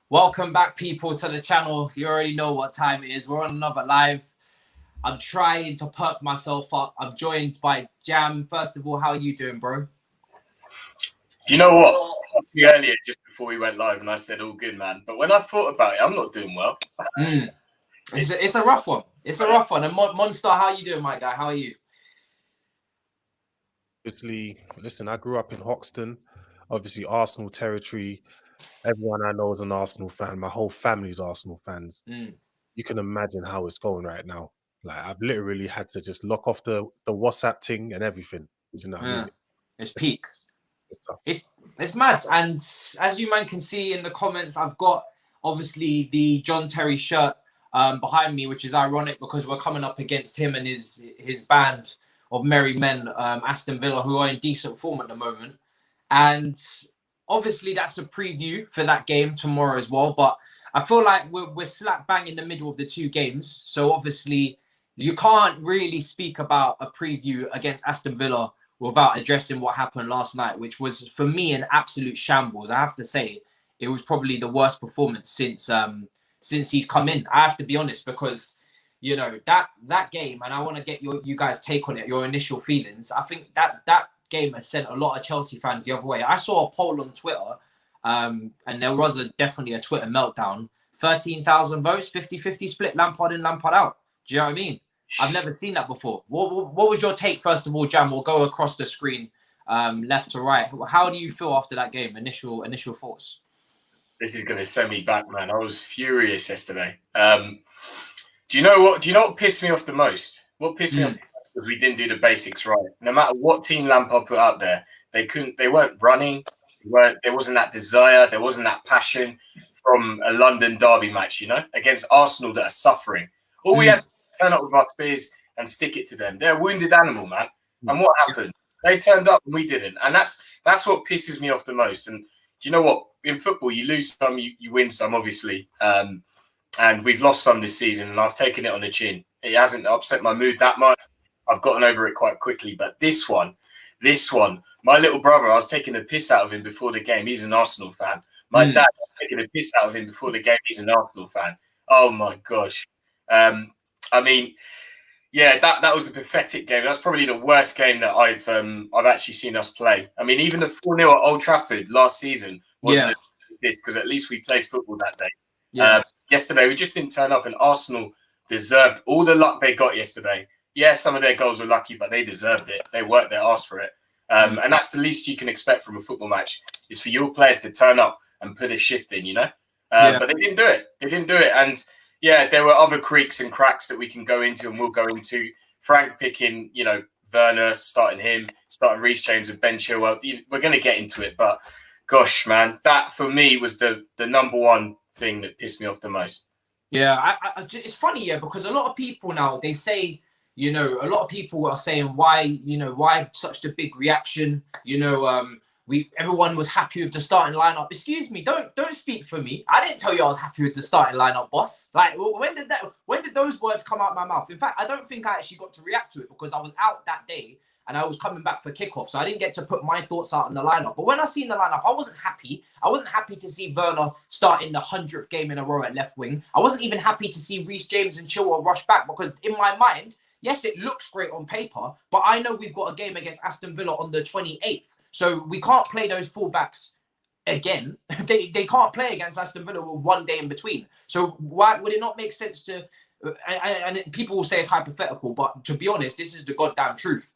Welcome back, people, to the channel. You already know what time it is. We're on another live. I'm trying to perk myself up. I'm joined by Jam. First of all, how are you doing, bro? Do you know what? I asked me earlier just before we went live, and I said, all good, man. But when I thought about it, I'm not doing well. It's a rough one. It's a rough one. And Monstar, how are you doing, my guy? How are you? Obviously, listen, I grew up in Hoxton, obviously Arsenal territory. Everyone I know is an Arsenal fan. My whole family's Arsenal fans. You can imagine how it's going right now. Like, I've literally had to just lock off the WhatsApp thing and everything. You know what I mean? It's peak. It's tough. It's mad. And as you man can see in the comments, I've got obviously the John Terry shirt behind me, which is ironic because we're coming up against him and his band of merry men, Aston Villa, who are in decent form at the moment. And obviously that's a preview for that game tomorrow as well. But I feel like we're slap bang in the middle of the two games. So obviously you can't really speak about a preview against Aston Villa without addressing what happened last night, which was, for me, an absolute shambles. I have to say, it was probably the worst performance since he's come in. I have to be honest, because, you know, that game, and I want to get you guys' take on it, your initial feelings. I think that game has sent a lot of Chelsea fans the other way. I saw a poll on Twitter, and there was definitely a Twitter meltdown. 13,000 votes, 50-50 split, Lampard in, Lampard out. Do you know what I mean? I've never seen that before. What was your take, first of all, Jam? We'll go across the screen, left to right. How do you feel after that game? Initial thoughts? This is going to send me back, man. I was furious yesterday. Do you know what pissed me off the most? What pissed me off was we didn't do the basics right. No matter what team Lampard put out there, they weren't running. There wasn't that desire. There wasn't that passion from a London derby match, you know, against Arsenal that are suffering. All we had to turn up with our spears and stick it to them. They're a wounded animal, man. And what happened? They turned up and we didn't. And that's what pisses me off the most. And do you know what? In football, you lose some, you win some, obviously. And we've lost some this season, and I've taken it on the chin. It hasn't upset my mood that much. I've gotten over it quite quickly. But this one, my little brother, I was taking a piss out of him before the game. He's an Arsenal fan. My dad, I was taking a piss out of him before the game. He's an Arsenal fan. Oh, my gosh. I mean, yeah, that was a pathetic game. That's probably the worst game that I've actually seen us play. I mean, even the 4-0 at Old Trafford last season wasn't this, because at least we played football that day. Yesterday, we just didn't turn up, and Arsenal deserved all the luck they got yesterday. Yeah, some of their goals were lucky, but they deserved it. They worked their arse for it. And that's the least you can expect from a football match, is for your players to turn up and put a shift in, you know? But they didn't do it. And yeah, there were other creaks and cracks that we can go into, and we'll go into. Frank picking, you know, Werner, starting Reece James and Ben Chilwell. We're going to get into it, but gosh, man, that for me was the number one thing that pissed me off the most. Yeah, it's funny, because a lot of people now, they say, you know, a lot of people are saying why such a big reaction? You know, everyone was happy with the starting lineup. Excuse me, don't speak for me. I didn't tell you I was happy with the starting lineup, boss. Like, when did those words come out of my mouth? In fact, I don't think I actually got to react to it because I was out that day and I was coming back for kickoff, so I didn't get to put my thoughts out on the lineup. But when I seen the lineup, I wasn't happy. I wasn't happy to see Werner starting the 100th game in a row at left wing. I wasn't even happy to see Reece James and Chilwell rush back, because in my mind, yes, it looks great on paper, but I know we've got a game against Aston Villa on the 28th. So we can't play those fullbacks again. They can't play against Aston Villa with one day in between. So why would it not make sense to... And people will say it's hypothetical, but to be honest, this is the goddamn truth.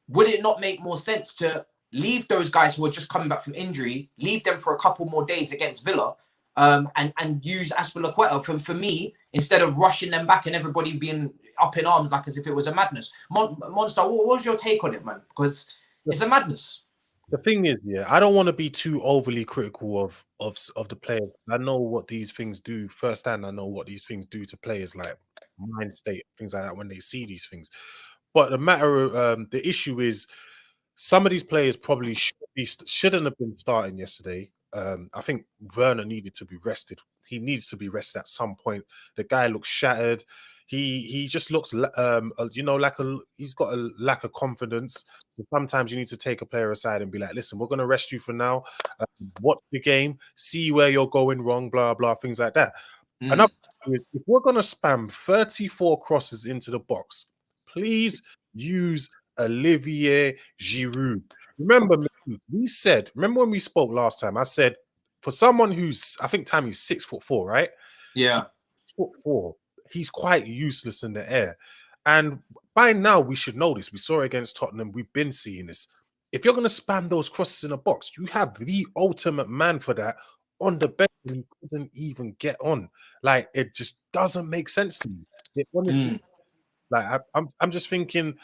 Would it not make more sense to leave those guys who are just coming back from injury, leave them for a couple more days against Villa, and use Azpilicueta for me, instead of rushing them back and everybody being up in arms like as if it was a madness? Monstar, what was your take on it, man? Because it's a madness. The thing is, I don't want to be too overly critical of the players. I know what these things do firsthand. I know what these things do to players, like mind state, things like that, when they see these things. But the issue is, some of these players probably shouldn't have been starting yesterday. I think Werner needed to be rested he needs to be rested at some point. The guy looks shattered. He just looks, he's got a lack of confidence. So sometimes you need to take a player aside and be like, listen, we're going to rest you for now. Watch the game, see where you're going wrong, blah, blah, things like that. Another thing is, if we're going to spam 34 crosses into the box, please use Olivier Giroud. Remember when we spoke last time, I said, for someone who's, I think Tammy's 6'4", right? Yeah. 6'4". He's quite useless in the air. And by now, we should know this. We saw it against Tottenham. We've been seeing this. If you're going to spam those crosses in a box, you have the ultimate man for that on the bench, and he couldn't even get on. Like, it just doesn't make sense to me. It honestly, like, I'm just thinking,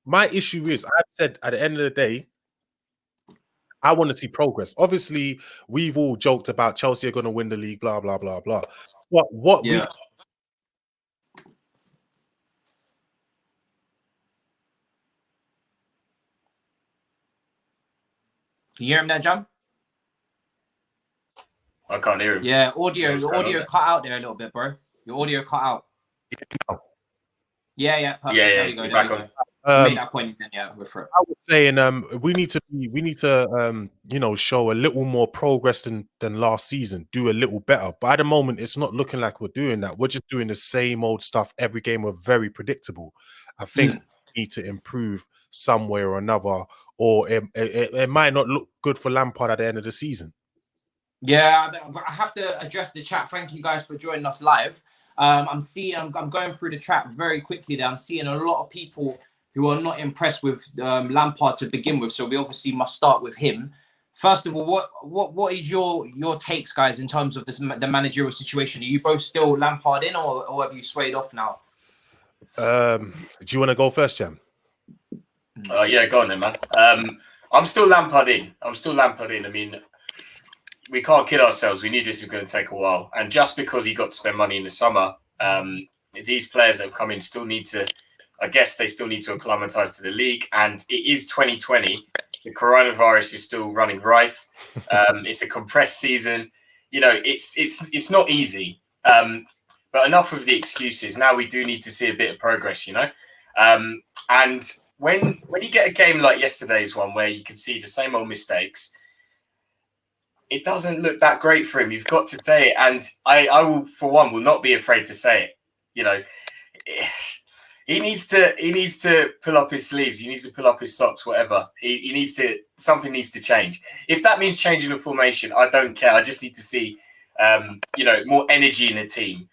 my issue is, I've said at the end of the day, I want to see progress. Obviously, we've all joked about Chelsea are going to win the league, blah, blah, blah, blah. Can you hear him there, Jam? I can't hear him. Yeah, your audio cut out there a little bit, bro. Your audio cut out. Yeah. Perfect. Yeah. There you go. Back on. Made that point again. Yeah, we're through. I was saying, we need to show a little more progress than last season. Do a little better. But at the moment, it's not looking like we're doing that. We're just doing the same old stuff every game. We're very predictable. I think we need to improve some way or another, or it might not look good for Lampard at the end of the season. Yeah, I have to address the chat. Thank you guys for joining us live. I'm going through the chat very quickly there. I'm seeing a lot of people who are not impressed with Lampard to begin with. So we obviously must start with him. First of all, what is your takes, guys, in terms of the managerial situation? Are you both still Lampard in, or have you swayed off now? Do you want to go first, Jam? Yeah, go on then, man. I'm still Lampard in. I mean, we can't kid ourselves. We knew this was going to take a while. And just because he got to spend money in the summer, these players that have come in still need to acclimatise to the league. And it is 2020. The coronavirus is still running rife. It's a compressed season. You know, it's not easy. But enough of the excuses. Now we do need to see a bit of progress, you know. And when you get a game like yesterday's one where you can see the same old mistakes, it doesn't look that great for him. You've got to say it. And I will, for one, will not be afraid to say it. You know, he needs to pull up his sleeves. He needs to pull up his socks, whatever. Something needs to change. If that means changing the formation, I don't care. I just need to see, more energy in the team,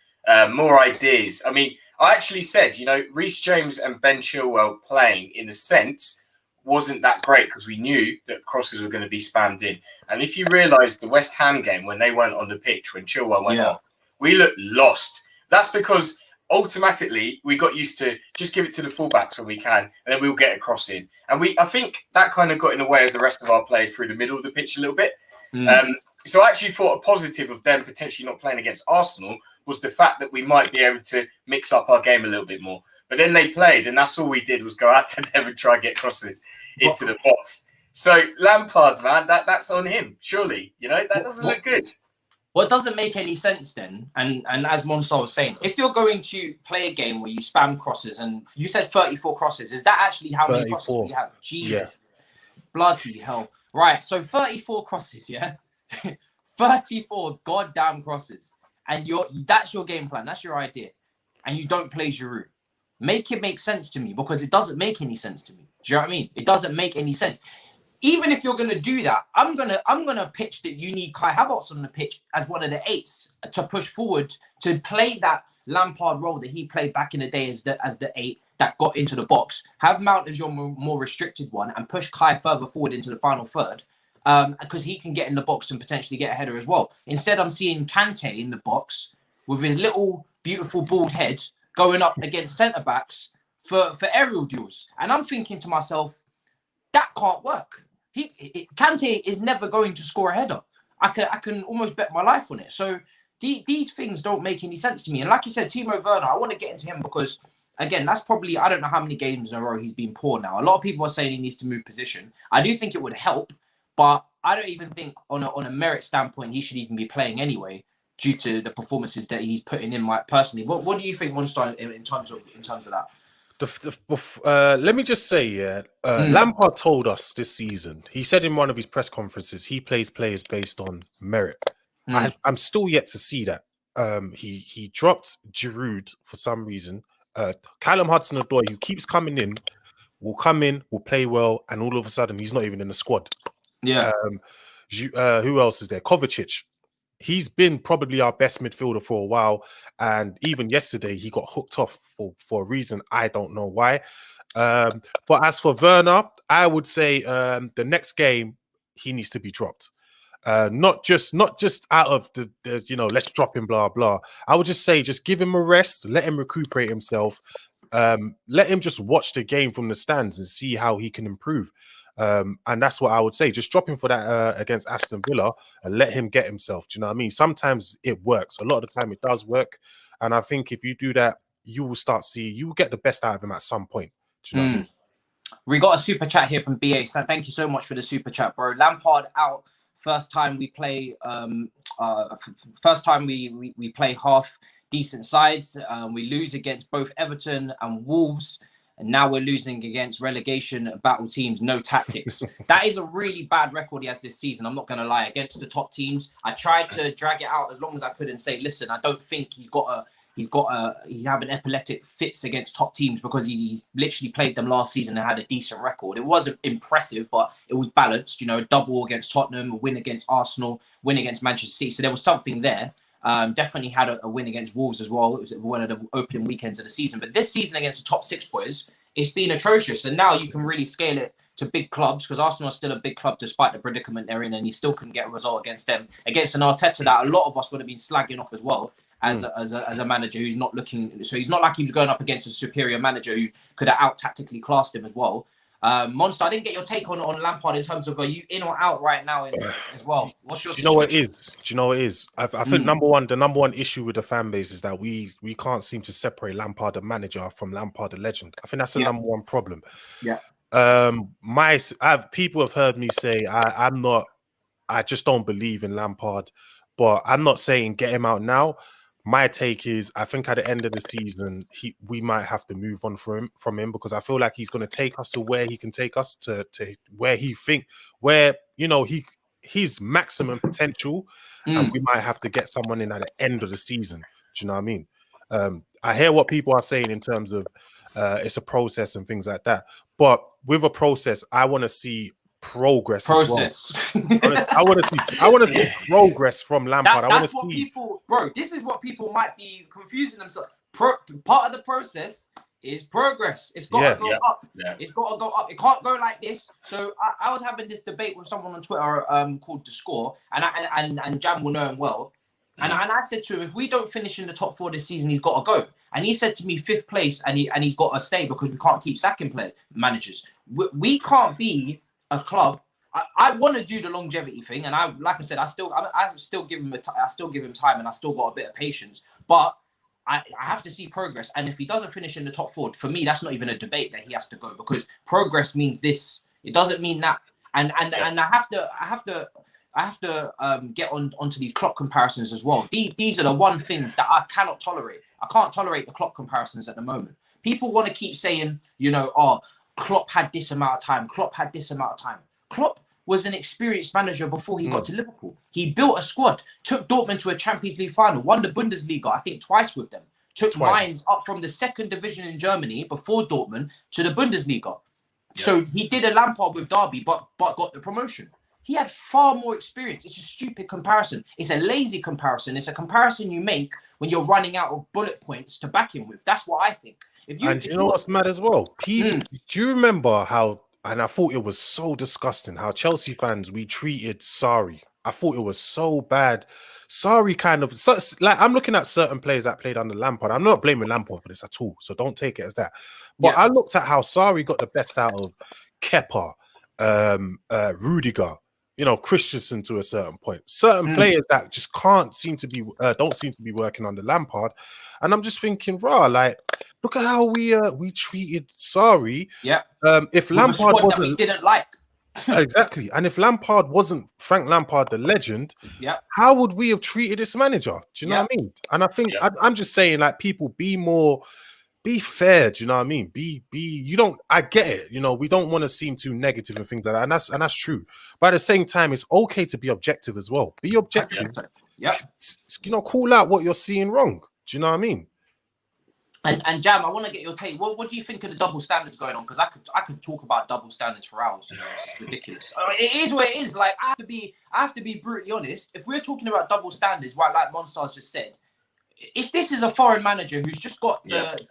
more ideas. I mean, I actually said, Reece James and Ben Chilwell playing in a sense wasn't that great because we knew that crosses were going to be spammed in. And if you realise the West Ham game when they weren't on the pitch, when Chilwell went off, we looked lost. That's because automatically we got used to just give it to the fullbacks when we can, and then we'll get a cross in. And I think that kind of got in the way of the rest of our play through the middle of the pitch a little bit. So I actually thought a positive of them potentially not playing against Arsenal was the fact that we might be able to mix up our game a little bit more. But then they played, and that's all we did was go out to them and try and get crosses into the box. So Lampard, man, that's on him, surely. That doesn't look good. Well, it doesn't make any sense then. And as Monstar was saying, if you're going to play a game where you spam crosses, and you said 34 crosses, is that actually how many crosses we have? Jesus. Yeah. Bloody hell. Right, so 34 crosses, yeah? 34 goddamn crosses. And that's your game plan. That's your idea. And you don't play Giroud. Make it make sense to me, because it doesn't make any sense to me. Do you know what I mean? It doesn't make any sense. Even if you're gonna do that, I'm gonna pitch that you need Kai Havertz on the pitch as one of the eights to push forward, to play that Lampard role that he played back in the day as the eight that got into the box. Have Mount as your more restricted one and push Kai further forward into the final third, because he can get in the box and potentially get a header as well. Instead, I'm seeing Kante in the box with his little beautiful bald head going up against centre backs for aerial duels, and I'm thinking to myself, that can't work. Kante is never going to score a header. I can almost bet my life on it. So these things don't make any sense to me. And like you said, Timo Werner, I want to get into him because, again, that's probably, I don't know how many games in a row he's been poor now. A lot of people are saying he needs to move position. I do think it would help, but I don't even think on a merit standpoint he should even be playing anyway. due to the performances that he's putting in. Personally, what do you think, Monstar, in terms of that? Let me just say, Lampard told us this season. He said in one of his press conferences, he plays players based on merit. I'm still yet to see that. He dropped Giroud for some reason. Callum Hudson-Odoi, who keeps coming in, will play well, and all of a sudden he's not even in the squad. Yeah. Who else is there? Kovacic. He's been probably our best midfielder for a while, and even yesterday he got hooked off for a reason I don't know why. But as for Werner, I would say the next game he needs to be dropped. Not just out of the let's drop him, blah blah. I would just say just give him a rest, let him recuperate himself, let him just watch the game from the stands and see how he can improve. And that's what I would say. Just drop him for that against Aston Villa and let him get himself. Do you know what I mean? Sometimes it works. A lot of the time it does work. And I think if you do that, you will get the best out of him at some point. Do you know what I mean? We got a super chat here from BA. So thank you so much for the super chat, bro. Lampard out. First time we play half decent sides. We lose against both Everton and Wolves. And now we're losing against relegation battle teams, no tactics. That is a really bad record he has this season. I'm not going to lie. Against the top teams, I tried to drag it out as long as I could and say, listen, I don't think he's having epileptic fits against top teams because he's literally played them last season and had a decent record. It wasn't impressive, but it was balanced. A double against Tottenham, a win against Arsenal, win against Manchester City. So there was something there. Definitely had a win against Wolves as well. It was one of the opening weekends of the season. But this season against the top six boys, it's been atrocious. And now you can really scale it to big clubs because Arsenal are still a big club despite the predicament they're in, and he still couldn't get a result against them. Against an Arteta that a lot of us would have been slagging off as well as a manager who's not looking. So he's not like he was going up against a superior manager who could have out-tactically classed him as well. Monstar, I didn't get your take on Lampard in terms of are you in or out right now as well? What's your situation? Do you know what it is? I think the number one issue with the fan base is that we can't seem to separate Lampard the manager from Lampard the legend. I think that's the number one problem. Yeah. People have heard me say I just don't believe in Lampard, but I'm not saying get him out now. My take is, I think at the end of the season, we might have to move on from him because I feel like he's going to take us to where he can take us to where his maximum potential, and we might have to get someone in at the end of the season. Do you know what I mean? I hear what people are saying in terms of it's a process and things like that, but with a process, I want to see progress. As well. I want to see progress from Lampard. This is what people might be confusing themselves. Part of the process is progress. It's got to go up. Yeah. It's got to go up. It can't go like this. So I was having this debate with someone on Twitter called The Score, and Jam will know him well. And I said to him, if we don't finish in the top 4 this season, he's got to go. And he said to me, 5th place, and he's got to stay because we can't keep sacking managers. We can't be a club. I want to do the longevity thing, and I still give him time, and I still got a bit of patience. But I have to see progress, and if he doesn't finish in the top 4, for me, that's not even a debate that he has to go because progress means this. It doesn't mean that. And I have to get onto these clock comparisons as well. These are the one things that I cannot tolerate. I can't tolerate the clock comparisons at the moment. People want to keep saying, Klopp had this amount of time. Klopp had this amount of time. Klopp was an experienced manager before he got to Liverpool. He built a squad, took Dortmund to a Champions League final, won the Bundesliga, I think twice with them. Took Mainz up from the 2nd division in Germany before Dortmund to the Bundesliga. Yeah. So he did a Lampard with Derby, but got the promotion. He had far more experience. It's a stupid comparison. It's a lazy comparison. It's a comparison you make when you're running out of bullet points to back him with. That's what I think. You know what's mad as well? People, do you remember how, and I thought it was so disgusting, how Chelsea fans, we treated Sarri. I thought it was so bad. Sarri I'm looking at certain players that played under Lampard. I'm not blaming Lampard for this at all, so don't take it as that. But I looked at how Sarri got the best out of Kepa, Rudiger, Christensen to a certain point. Certain players that just don't seem to be working under Lampard. And I'm just thinking, look at how we treated Sarri. Yeah. If Lampard wasn't, that we didn't like. Exactly. And if Lampard wasn't Frank Lampard, the legend, how would we have treated this manager? Do you know what I mean? And I think I'm just saying, like, people be fair. Do you know what I mean? I get it. You know, we don't want to seem too negative and things like that. And that's true. But at the same time, it's okay to be objective as well. Be objective. Yeah. You know, call out what you're seeing wrong. Do you know what I mean? And Jam, I want to get your take. What do you think of the double standards going on? Because I could talk about double standards for hours. You know, it's ridiculous. It is what it is. Like, I have to be brutally honest. If we're talking about double standards, like Monstar's just said, if this is a foreign manager who's just got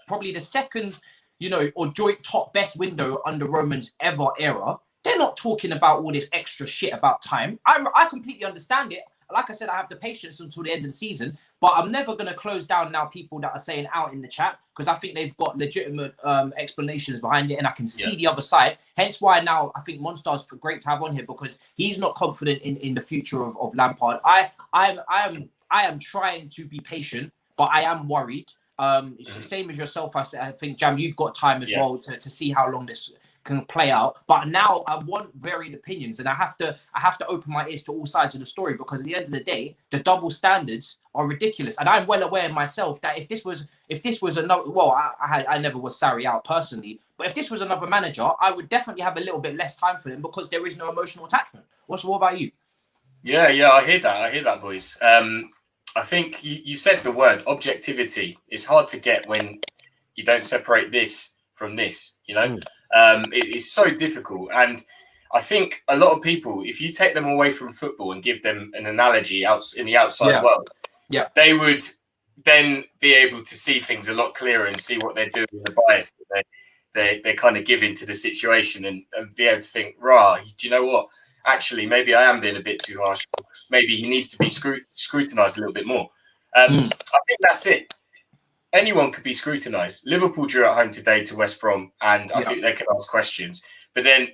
probably the second, you know, or joint top best window under Roman's ever era, they're not talking about all this extra shit about time. I completely understand it. Like I said, I have the patience until the end of the season, but I'm never going to close down now people that are saying out in the chat, because I think they've got legitimate explanations behind it, and I can see the other side. Hence why now I think Monstar's great to have on here, because he's not confident in the future of Lampard. I am trying to be patient, but I am worried. It's the same as yourself. I think, Jam, you've got time as well to see how long this can play out. But now I want varied opinions, and I have to open my ears to all sides of the story, because at the end of the day, the double standards are ridiculous. And I'm well aware myself that if this was another, well, I never was Sarri out personally, but if this was another manager, I would definitely have a little bit less time for them, because there is no emotional attachment. What about you? Yeah, I hear that, boys. I think you said the word objectivity. It's hard to get when you don't separate this from this, you know. It's so difficult, and I think a lot of people, if you take them away from football and give them an analogy in the outside world, they would then be able to see things a lot clearer and see what they're doing, the bias that they're kind of giving to the situation, and be able to think, do you know what? Actually, maybe I am being a bit too harsh. Maybe he needs to be scrutinised a little bit more. I think that's it. Anyone could be scrutinised. Liverpool drew at home today to West Brom, and I think they can ask questions. But then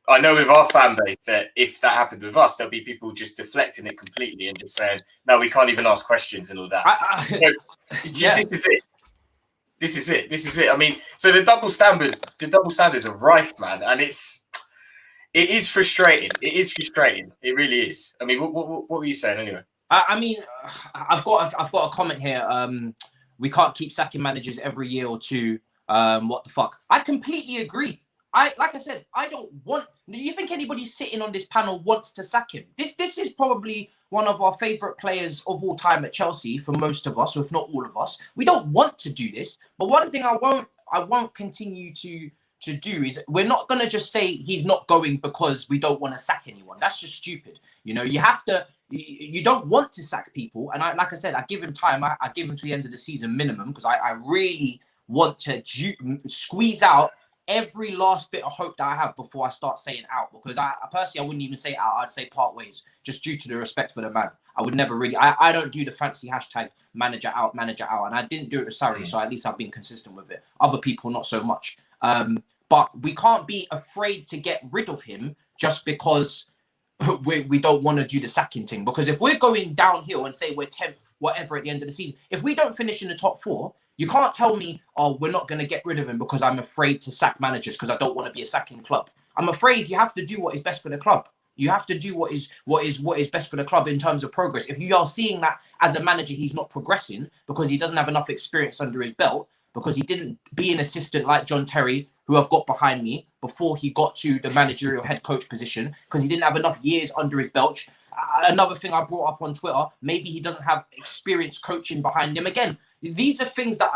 I know with our fan base that if that happened with us, there'll be people just deflecting it completely and just saying, no, we can't even ask questions and all that. This is it. I mean, so the double standards are rife, man, and it is frustrating. It really is. I mean, what were you saying anyway? I mean, I've got a comment here. We can't keep sacking managers every year or two. What the fuck? I completely agree. Like I said, I don't want. Do you think anybody sitting on this panel wants to sack him? This is probably one of our favourite players of all time at Chelsea for most of us, or if not all of us. We don't want to do this, but one thing I won't continue to do is, we're not going to just say he's not going because we don't want to sack anyone. That's just stupid. You know, you have to. You don't want to sack people, and like I said, I give him time. I give him to the end of the season minimum, because I really want to squeeze out every last bit of hope that I have before I start saying out. Because I personally, I wouldn't even say out. I'd say part ways, just due to the respect for the man. I would never really. I don't do the fancy hashtag manager out, and I didn't do it with Sarri, so at least I've been consistent with it. Other people, not so much. But we can't be afraid to get rid of him just because we don't want to do the sacking thing. Because if we're going downhill and say we're 10th, whatever, at the end of the season, if we don't finish in the top 4, you can't tell me, oh, we're not going to get rid of him because I'm afraid to sack managers because I don't want to be a sacking club. I'm afraid you have to do what is best for the club. You have to do what is best for the club in terms of progress. If you are seeing that as a manager, he's not progressing because he doesn't have enough experience under his belt, because he didn't be an assistant like John Terry, who I've got behind me, before he got to the managerial head coach position, because he didn't have enough years under his belt. Another thing I brought up on Twitter, maybe he doesn't have experienced coaching behind him. Again, these are things that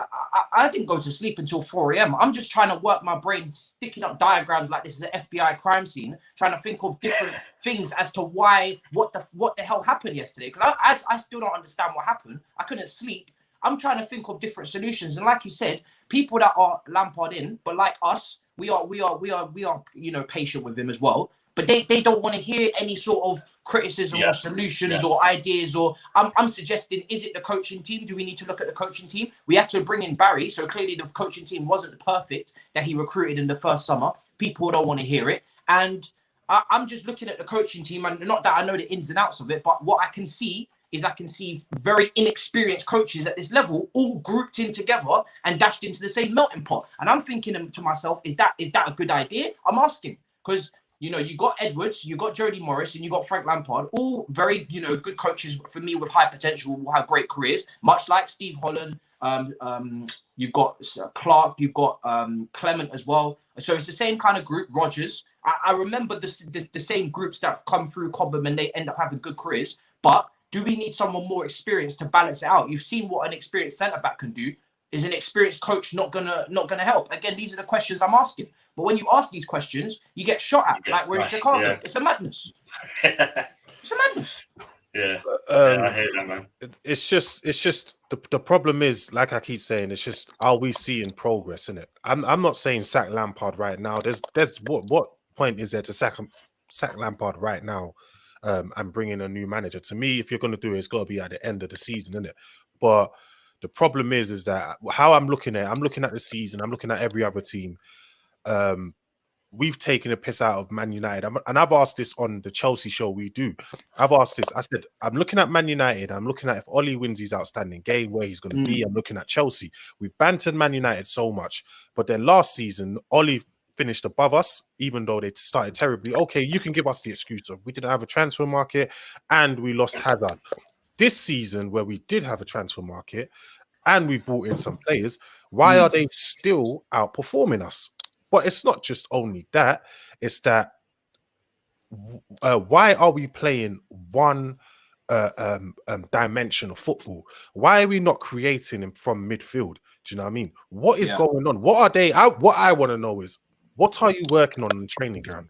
I didn't go to sleep until 4 a.m. I'm just trying to work my brain, sticking up diagrams like this is an FBI crime scene, trying to think of different things as to why, what the hell happened yesterday. Because I still don't understand what happened. I couldn't sleep. I'm trying to think of different solutions. And like you said, people that are Lampard in, but like us, we are, you know, patient with him as well. But they don't want to hear any sort of criticism or solutions or ideas. Or I'm suggesting, is it the coaching team? Do we need to look at the coaching team? We had to bring in Barry, so clearly the coaching team wasn't perfect that he recruited in the first summer. People don't want to hear it. And I'm just looking at the coaching team, and not that I know the ins and outs of it, but what I can see is very inexperienced coaches at this level all grouped in together and dashed into the same melting pot. And I'm thinking to myself, is that a good idea? I'm asking, because you know, you got Edwards, you got Jody Morris, and you got Frank Lampard, all very, you know, good coaches for me with high potential, will have great careers, much like Steve Holland. You've got Clark, you've got Clement as well. So it's the same kind of group. Rodgers. I remember the same groups that have come through Cobham and they end up having good careers. But do we need someone more experienced to balance it out? You've seen what an experienced centre back can do. Is an experienced coach not gonna help? Again, these are the questions I'm asking. But when you ask these questions, you get shot at, like we're in Chicago. Yeah. It's a madness. It's a madness. Yeah. I hate that, man. It's just the problem is, like I keep saying, it's just, are we seeing progress in it? I'm not saying sack Lampard right now. There's what point is there to sack Lampard right now and bring in a new manager? To me, if you're going to do it, it's got to be at the end of the season, isn't it? But the problem is that how I'm looking at the season, I'm looking at every other team. We've taken a piss out of Man United. And I've asked this on the Chelsea show we do. I've asked this. I said, I'm looking at Man United. I'm looking at if Ollie wins his outstanding game, where he's going to be. I'm looking at Chelsea. We've bantered Man United so much. But then last season, Ollie finished above us, even though they started terribly. Okay, you can give us the excuse of we didn't have a transfer market and we lost Hazard. This season, where we did have a transfer market and we brought in some players, why are they still outperforming us? But it's not just only that. It's that why are we playing one dimension of football? Why are we not creating him from midfield? Do you know what I mean? What is going on? What are they? What I want to know is, what are you working on in the training ground?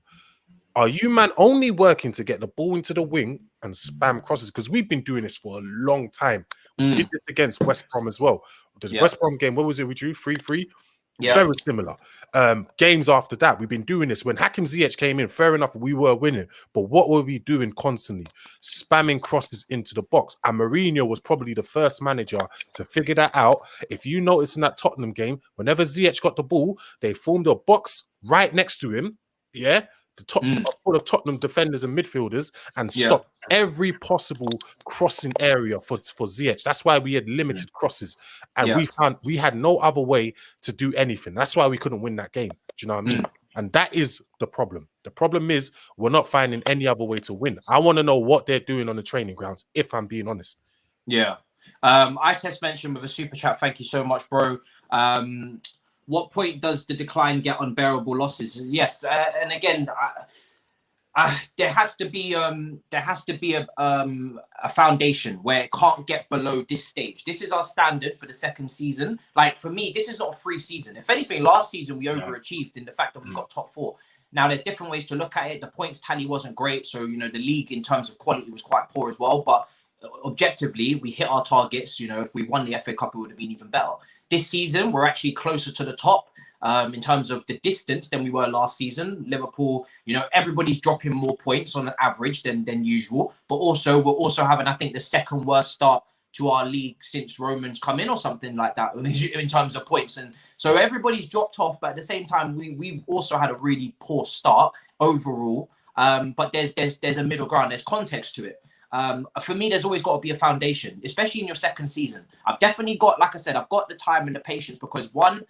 Are you, man, only working to get the ball into the wing and spam crosses? Because we've been doing this for a long time. We did this against West Brom as well. The West Brom game, what was it we drew? 3-3? Yeah. Very similar. Games after that, we've been doing this. When Hakim Ziyech came in, fair enough, we were winning. But what were we doing constantly? Spamming crosses into the box. And Mourinho was probably the first manager to figure that out. If you notice in that Tottenham game, whenever Ziyech got the ball, they formed a box right next to him. Yeah. The top full of Tottenham defenders and midfielders, and stop every possible crossing area for Ziyech. That's why we had limited crosses, and we had no other way to do anything. That's why we couldn't win that game. Do you know what I mean? And that is the problem. The problem is we're not finding any other way to win. I want to know what they're doing on the training grounds, if I'm being honest. Yeah. I test mentioned with a super chat. Thank you so much, bro. What point does the decline get unbearable losses? Yes, and again, there has to be a foundation where it can't get below this stage. This is our standard for the second season. Like for me, this is not a free season. If anything, last season we overachieved in the fact that we got top 4. Now there's different ways to look at it. The points tally wasn't great, so you know the league in terms of quality was quite poor as well. But objectively, we hit our targets. You know, if we won the FA Cup, it would have been even better. This season, we're actually closer to the top in terms of the distance than we were last season. Liverpool, you know, everybody's dropping more points on an average than usual. But also, we're also having, I think, the second worst start to our league since Roman's come in or something like that in terms of points. And so everybody's dropped off. But at the same time, we've also had a really poor start overall. But there's a middle ground. There's context to it. For me, there's always got to be a foundation, especially in your second season. I've definitely got, like I said, I've got the time and the patience because my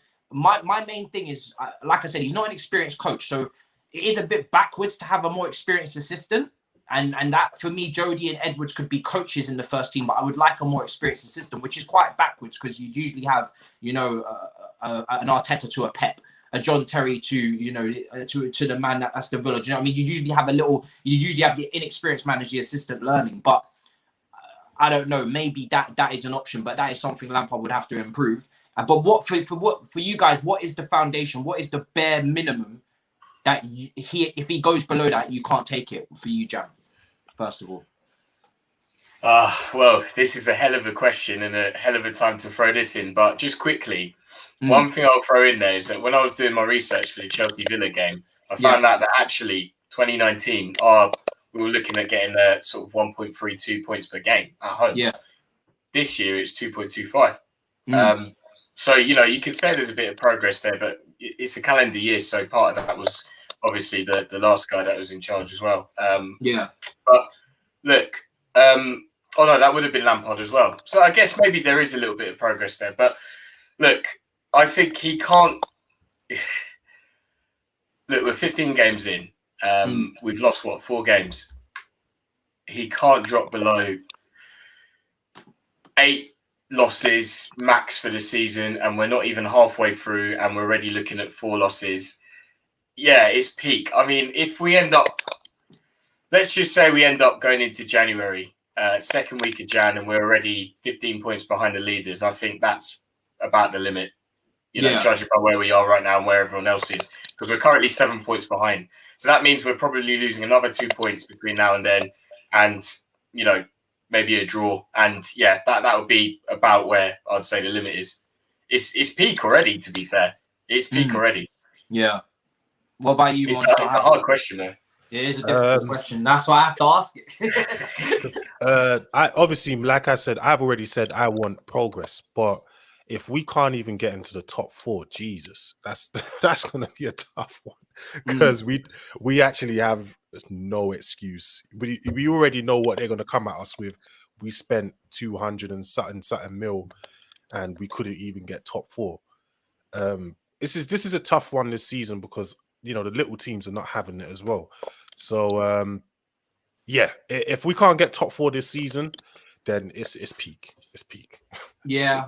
main thing is, like I said, he's not an experienced coach. So it is a bit backwards to have a more experienced assistant. And that, for me, Jody and Edwards could be coaches in the first team, but I would like a more experienced assistant, which is quite backwards because you usually have, you know, an Arteta to a Pep, a John Terry to, you know, to the man at Aston Villa. Do you know what I mean? You usually have the inexperienced manager, the assistant learning, but I don't know. Maybe that is an option, but that is something Lampard would have to improve. But what for you guys? What is the foundation? What is the bare minimum that if he goes below that, you can't take it for you, Jam? First of all. Well, this is a hell of a question and a hell of a time to throw this in. But just quickly, one thing I'll throw in there is that when I was doing my research for the Chelsea Villa game, I found out that actually 2019, we were looking at getting sort of 1.32 points per game at home. Yeah. This year it's 2.25. So, you know, you could say there's a bit of progress there, but it's a calendar year. So part of that was obviously the last guy that was in charge as well. But look, oh no, that would have been Lampard as well. So I guess maybe there is a little bit of progress there. But look, I think he can't. Look, we're 15 games in. We've lost, 4 games? He can't drop below 8 losses max for the season, and we're not even halfway through, and we're already looking at 4 losses. Yeah, it's peak. I mean, if we end up, let's just say we end up going into January, second week of Jan, and we're already 15 points behind the leaders, I think that's about the limit, judging by where we are right now and where everyone else is, because we're currently 7 points behind. So that means we're probably losing another 2 points between now and then, and, maybe a draw. And yeah, that would be about where I'd say the limit is. It's peak already, to be fair. It's peak already. Yeah. What about you, It's Monster? it's a hard question, though. It is a difficult question. That's why I have to ask it. I obviously, like I said, I've already said I want progress, but if we can't even get into the top 4, Jesus, that's going to be a tough one, because we actually have no excuse. We already know what they're going to come at us with. We spent 200 and something mil, and we couldn't even get top 4. This is a tough one this season, because the little teams are not having it as well. So yeah, if we can't get top 4 this season, then it's peak. It's peak. Yeah.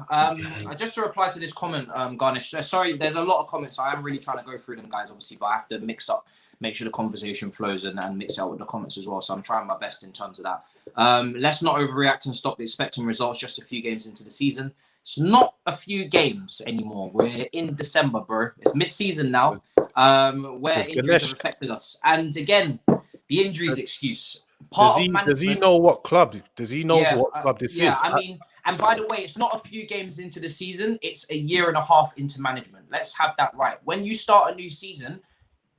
Just to reply to this comment, Garnish. Sorry, there's a lot of comments. I am really trying to go through them, guys, obviously, but I have to make sure the conversation flows and mix out with the comments as well. So I'm trying my best in terms of that. Let's not overreact and stop expecting results just a few games into the season. It's not a few games anymore. We're in December, bro. It's mid-season now. Where injuries have affected us. And again, the injuries excuse. Does he know what club? Does he know what club this is? Yeah, I mean, and by the way, it's not a few games into the season. It's a year and a half into management. Let's have that right. When you start a new season,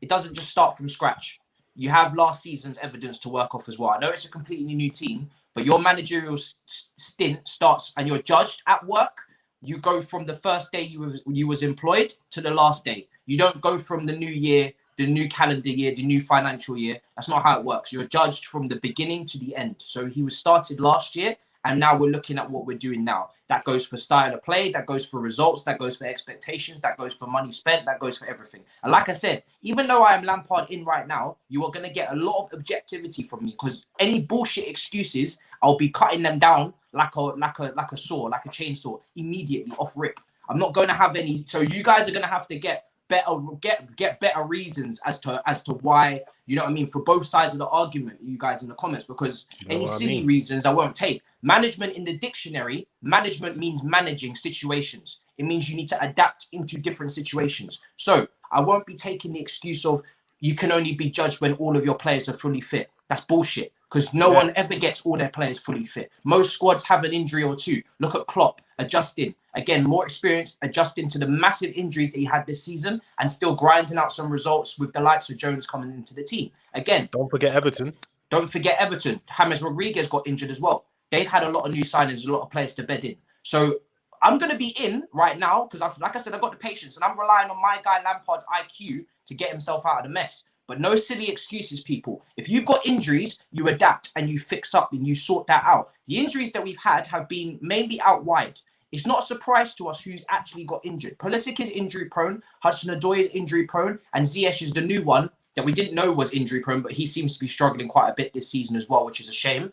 it doesn't just start from scratch. You have last season's evidence to work off as well. I know it's a completely new team, but your managerial stint starts and you're judged at work. You go from the first day you was employed to the last day. You don't go from the new year, the new calendar year, the new financial year. That's not how it works. You're judged from the beginning to the end. So he was started last year, and now we're looking at what we're doing now. That goes for style of play, that goes for results, that goes for expectations, that goes for money spent, that goes for everything. And like I said, even though I am Lampard in right now, you are going to get a lot of objectivity from me, because any bullshit excuses, I'll be cutting them down like a saw, like a chainsaw, immediately off rip. I'm not going to have any. So you guys are going to have to get better reasons as to why, you know what I mean, for both sides of the argument, you guys in the comments, because any silly reasons I won't take. Management in the dictionary, management means managing situations. It means you need to adapt into different situations. So I won't be taking the excuse of you can only be judged when all of your players are fully fit. That's bullshit, because no one ever gets all their players fully fit. Most squads have an injury or two. Look at Klopp adjusting. Again, more experience, adjusting to the massive injuries that he had this season and still grinding out some results with the likes of Jones coming into the team. Again, don't forget Everton. James Rodriguez got injured as well. They've had a lot of new signings, a lot of players to bed in. So I'm going to be in right now because, like I said, I've got the patience and I'm relying on my guy Lampard's IQ to get himself out of the mess. But no silly excuses, people. If you've got injuries, you adapt and you fix up and you sort that out. The injuries that we've had have been mainly out wide. It's not a surprise to us who's actually got injured. Pulisic is injury prone, Hudson Odoi is injury prone, and Ziyech is the new one that we didn't know was injury prone, but he seems to be struggling quite a bit this season as well, which is a shame.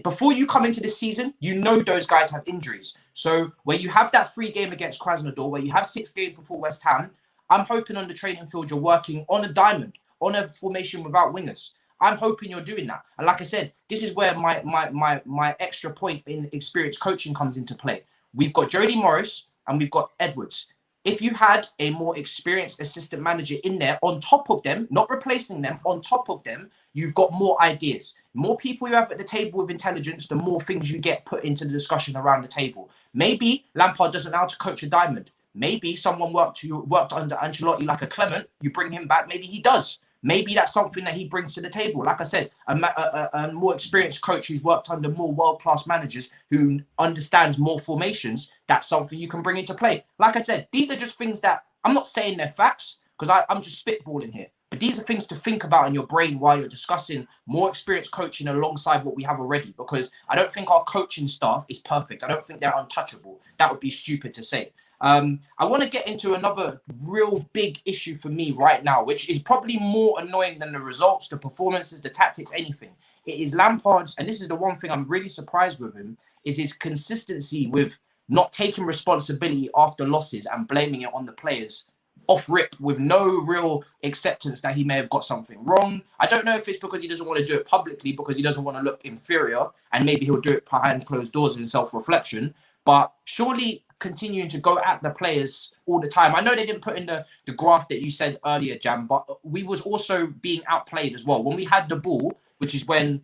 Before you come into this season, you know those guys have injuries. So where you have that free game against Krasnodar, where you have 6 games before West Ham, I'm hoping on the training field you're working on a diamond, on a formation without wingers. I'm hoping you're doing that. And like I said, this is where my extra point in experienced coaching comes into play. We've got Jody Morris and we've got Edwards. If you had a more experienced assistant manager in there on top of them, not replacing them, on top of them, you've got more ideas. More people you have at the table with intelligence, the more things you get put into the discussion around the table. Maybe Lampard doesn't know how to coach a diamond. Maybe someone worked under Ancelotti like a Clement. You bring him back. Maybe he does. Maybe that's something that he brings to the table. Like I said, a more experienced coach who's worked under more world-class managers who understands more formations, that's something you can bring into play. Like I said, these are just things that I'm not saying they're facts because I'm just spitballing here. But these are things to think about in your brain while you're discussing more experienced coaching alongside what we have already, because I don't think our coaching staff is perfect. I don't think they're untouchable. That would be stupid to say. I want to get into another real big issue for me right now, which is probably more annoying than the results, the performances, the tactics, anything. It is Lampard's, and this is the one thing I'm really surprised with him, is his consistency with not taking responsibility after losses and blaming it on the players off rip with no real acceptance that he may have got something wrong. I don't know if it's because he doesn't want to do it publicly because he doesn't want to look inferior, and maybe he'll do it behind closed doors in self-reflection. But surely continuing to go at the players all the time. I know they didn't put in the graph that you said earlier, Jam, but we was also being outplayed as well. When we had the ball, which is when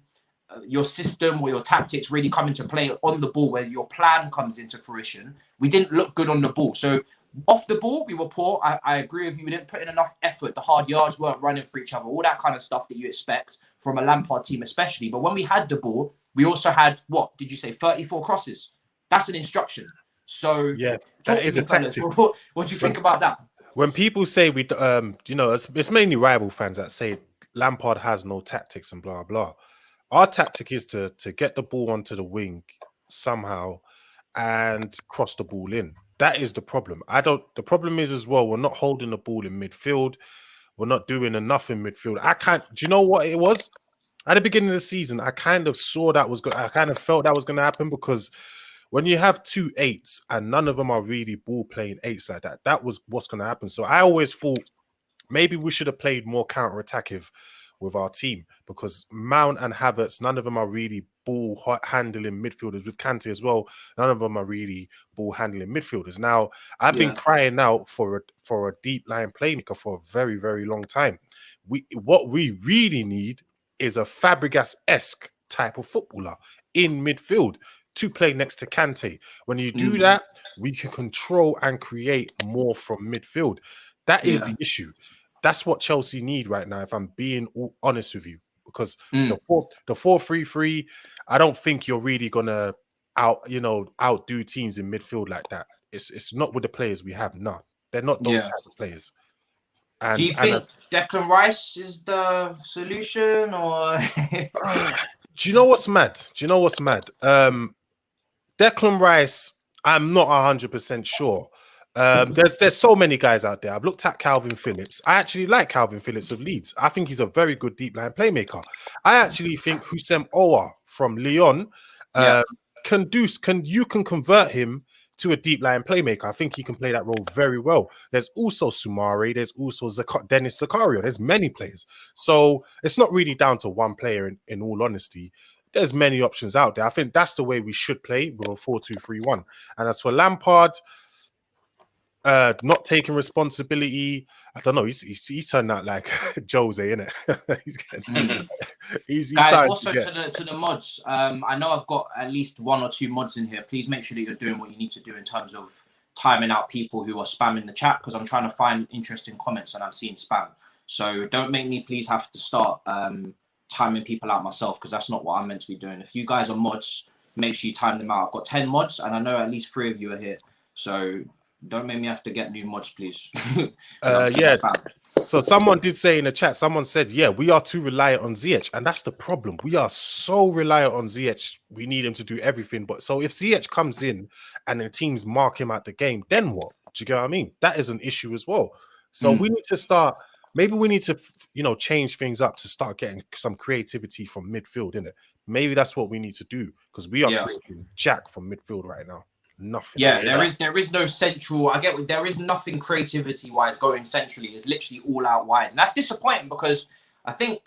your system or your tactics really come into play on the ball, where your plan comes into fruition, we didn't look good on the ball. So off the ball, we were poor. I agree with you. We didn't put in enough effort. The hard yards weren't running for each other. All that kind of stuff that you expect from a Lampard team especially. But when we had the ball, we also had, what did you say, 34 crosses? That's an instruction. So yeah, that is a tactic. What do you think about that? When people say we, it's mainly rival fans that say Lampard has no tactics and blah blah. Our tactic is to get the ball onto the wing somehow and cross the ball in. That is the problem. The problem is as well, we're not holding the ball in midfield. We're not doing enough in midfield. Do you know what it was? At the beginning of the season, I kind of saw that was good. I kind of felt that was going to happen because when you have 2 8s and none of them are really ball playing 8s like that, that was what's going to happen. So I always thought maybe we should have played more counter-attacking with our team because Mount and Havertz, none of them are really ball handling midfielders. With Kante as well, none of them are really ball handling midfielders. Now, I've been crying out for a deep line playmaker for a very, very long time. What we really need is a Fabregas-esque type of footballer in midfield to play next to Kante. When you do that, we can control and create more from midfield. That is the issue. That's what Chelsea need right now, if I'm being honest with you. Because the 4-3-3, I don't think you're really gonna outdo teams in midfield like that. It's not with the players we have. No, they're not those type of players. And, do you think Declan Rice is the solution, or do you know what's mad? Declan Rice, I'm not 100% sure. There's so many guys out there. I've looked at Calvin Phillips. I actually like Calvin Phillips of Leeds. I think he's a very good deep line playmaker. I actually think Hussein Owa from Lyon can convert him to a deep line playmaker. I think he can play that role very well. There's also Sumari. There's also Dennis Zakaria. There's many players. So it's not really down to one player in all honesty. There's many options out there. I think that's the way we should play with a 4-2-3-1. And as for Lampard, not taking responsibility, I don't know. He's turned out like Jose, innit? he's guys, also to the mods. I know I've got at least 1 or 2 mods in here. Please make sure that you're doing what you need to do in terms of timing out people who are spamming the chat, because I'm trying to find interesting comments and I'm seeing spam. So don't make me please have to start timing people out myself, because that's not what I'm meant to be doing. If you guys are mods, make sure you time them out. I've got 10 mods and I know at least 3 of you are here. So don't make me have to get new mods, please. So someone did say in the chat, someone said, we are too reliant on Ziyech. And that's the problem. We are so reliant on Ziyech. We need him to do everything. But so if Ziyech comes in and the teams mark him out the game, then what? Do you get what I mean? That is an issue as well. So we need to start, maybe we need to, change things up to start getting some creativity from midfield, innit? Maybe that's what we need to do, because we are creating jack from midfield right now. Nothing. There is no central. I get there is nothing creativity wise going centrally. It's literally all out wide, and that's disappointing, because I think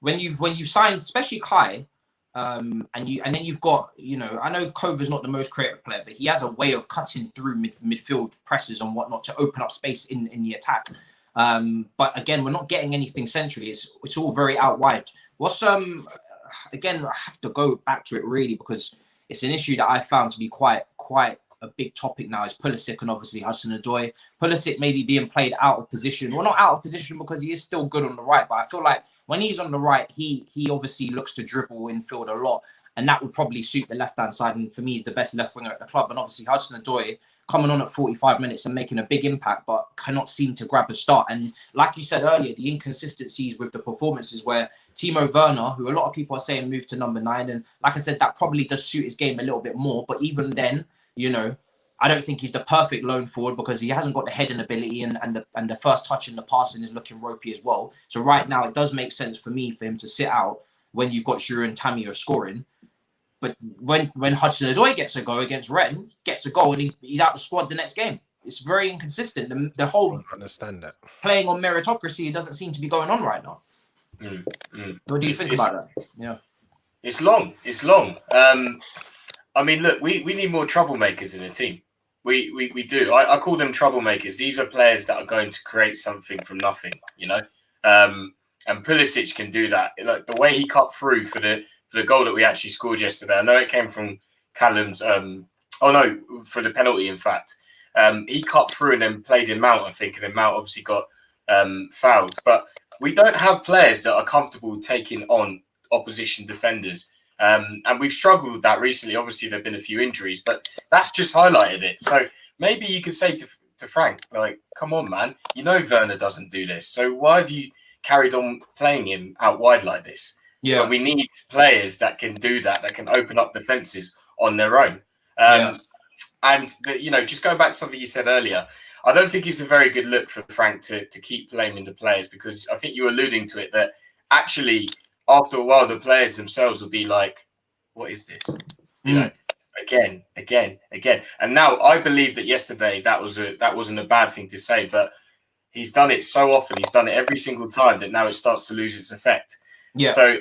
when you've signed, especially Kai, and then you've got, I know Kova's not the most creative player, but he has a way of cutting through midfield presses and whatnot to open up space in the attack. But again, we're not getting anything centrally. It's all very out wide. What's again, I have to go back to it really, because it's an issue that I found to be quite a big topic now, is Pulisic and obviously Hudson Odoi. Pulisic maybe being played out of position. Well, not out of position, because he is still good on the right, but I feel like when he's on the right, he obviously looks to dribble infield a lot, and that would probably suit the left-hand side, and for me, he's the best left winger at the club. And obviously Hudson Odoi coming on at 45 minutes and making a big impact, but cannot seem to grab a start. And like you said earlier, the inconsistencies with the performances, where Timo Werner, who a lot of people are saying moved to number 9, and like I said, that probably does suit his game a little bit more. But even then, I don't think he's the perfect lone forward because he hasn't got the heading ability and the first touch in the passing is looking ropey as well. So right now it does make sense for me for him to sit out when you've got Giroud and Tammy are scoring. But when Hudson Odoi gets a go against Rennes, gets a goal and he's out the squad the next game. It's very inconsistent. The whole I don't understand that. Playing on meritocracy doesn't seem to be going on right now. What do you think about that? Yeah. It's long. I mean, look, we need more troublemakers in the team. We do. I call them troublemakers. These are players that are going to create something from nothing, you know. And Pulisic can do that. Like the way he cut through for the goal that we actually scored yesterday. I know it came from Callum's. For the penalty. In fact, he cut through and then played in Mount. I think, and then Mount obviously got fouled. But we don't have players that are comfortable taking on opposition defenders. And we've struggled with that recently. Obviously, there have been a few injuries, but that's just highlighted it. So maybe you could say to Frank, like, come on, man, you know Werner doesn't do this. So why have you carried on playing him out wide like this? Yeah. When we need players that can do that can open up defenses on their own. And, just going back to something you said earlier, I don't think it's a very good look for Frank to keep blaming the players, because I think you were alluding to it that actually – after a while, the players themselves will be like, what is this? You know, again. And now I believe that yesterday that wasn't a bad thing to say, but he's done it so often. He's done it every single time that now it starts to lose its effect. Yeah. So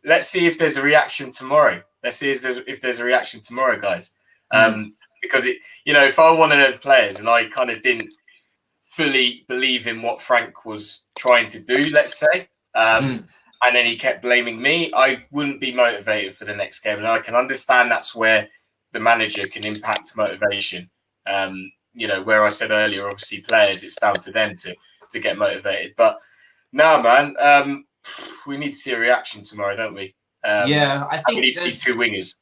let's see if there's a reaction tomorrow. Let's see if there's a reaction tomorrow, guys. Because if I wanted the players and I kind of didn't fully believe in what Frank was trying to do, let's say, and then he kept blaming me, I wouldn't be motivated for the next game. And I can understand that's where the manager can impact motivation. Where I said earlier, obviously players, it's down to them to get motivated. But no, man, we need to see a reaction tomorrow, don't we? I think we need to see two wingers.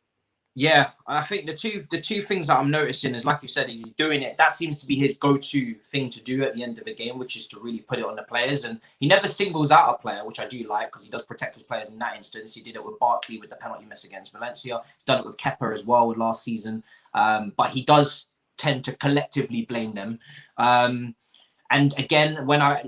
Yeah, I think the two things that I'm noticing is, like you said, he's doing it. That seems to be his go-to thing to do at the end of a game, which is to really put it on the players. And he never singles out a player, which I do like, because he does protect his players in that instance. He did it with Barkley with the penalty miss against Valencia. He's done it with Kepa as well last season. But he does tend to collectively blame them. And again, when I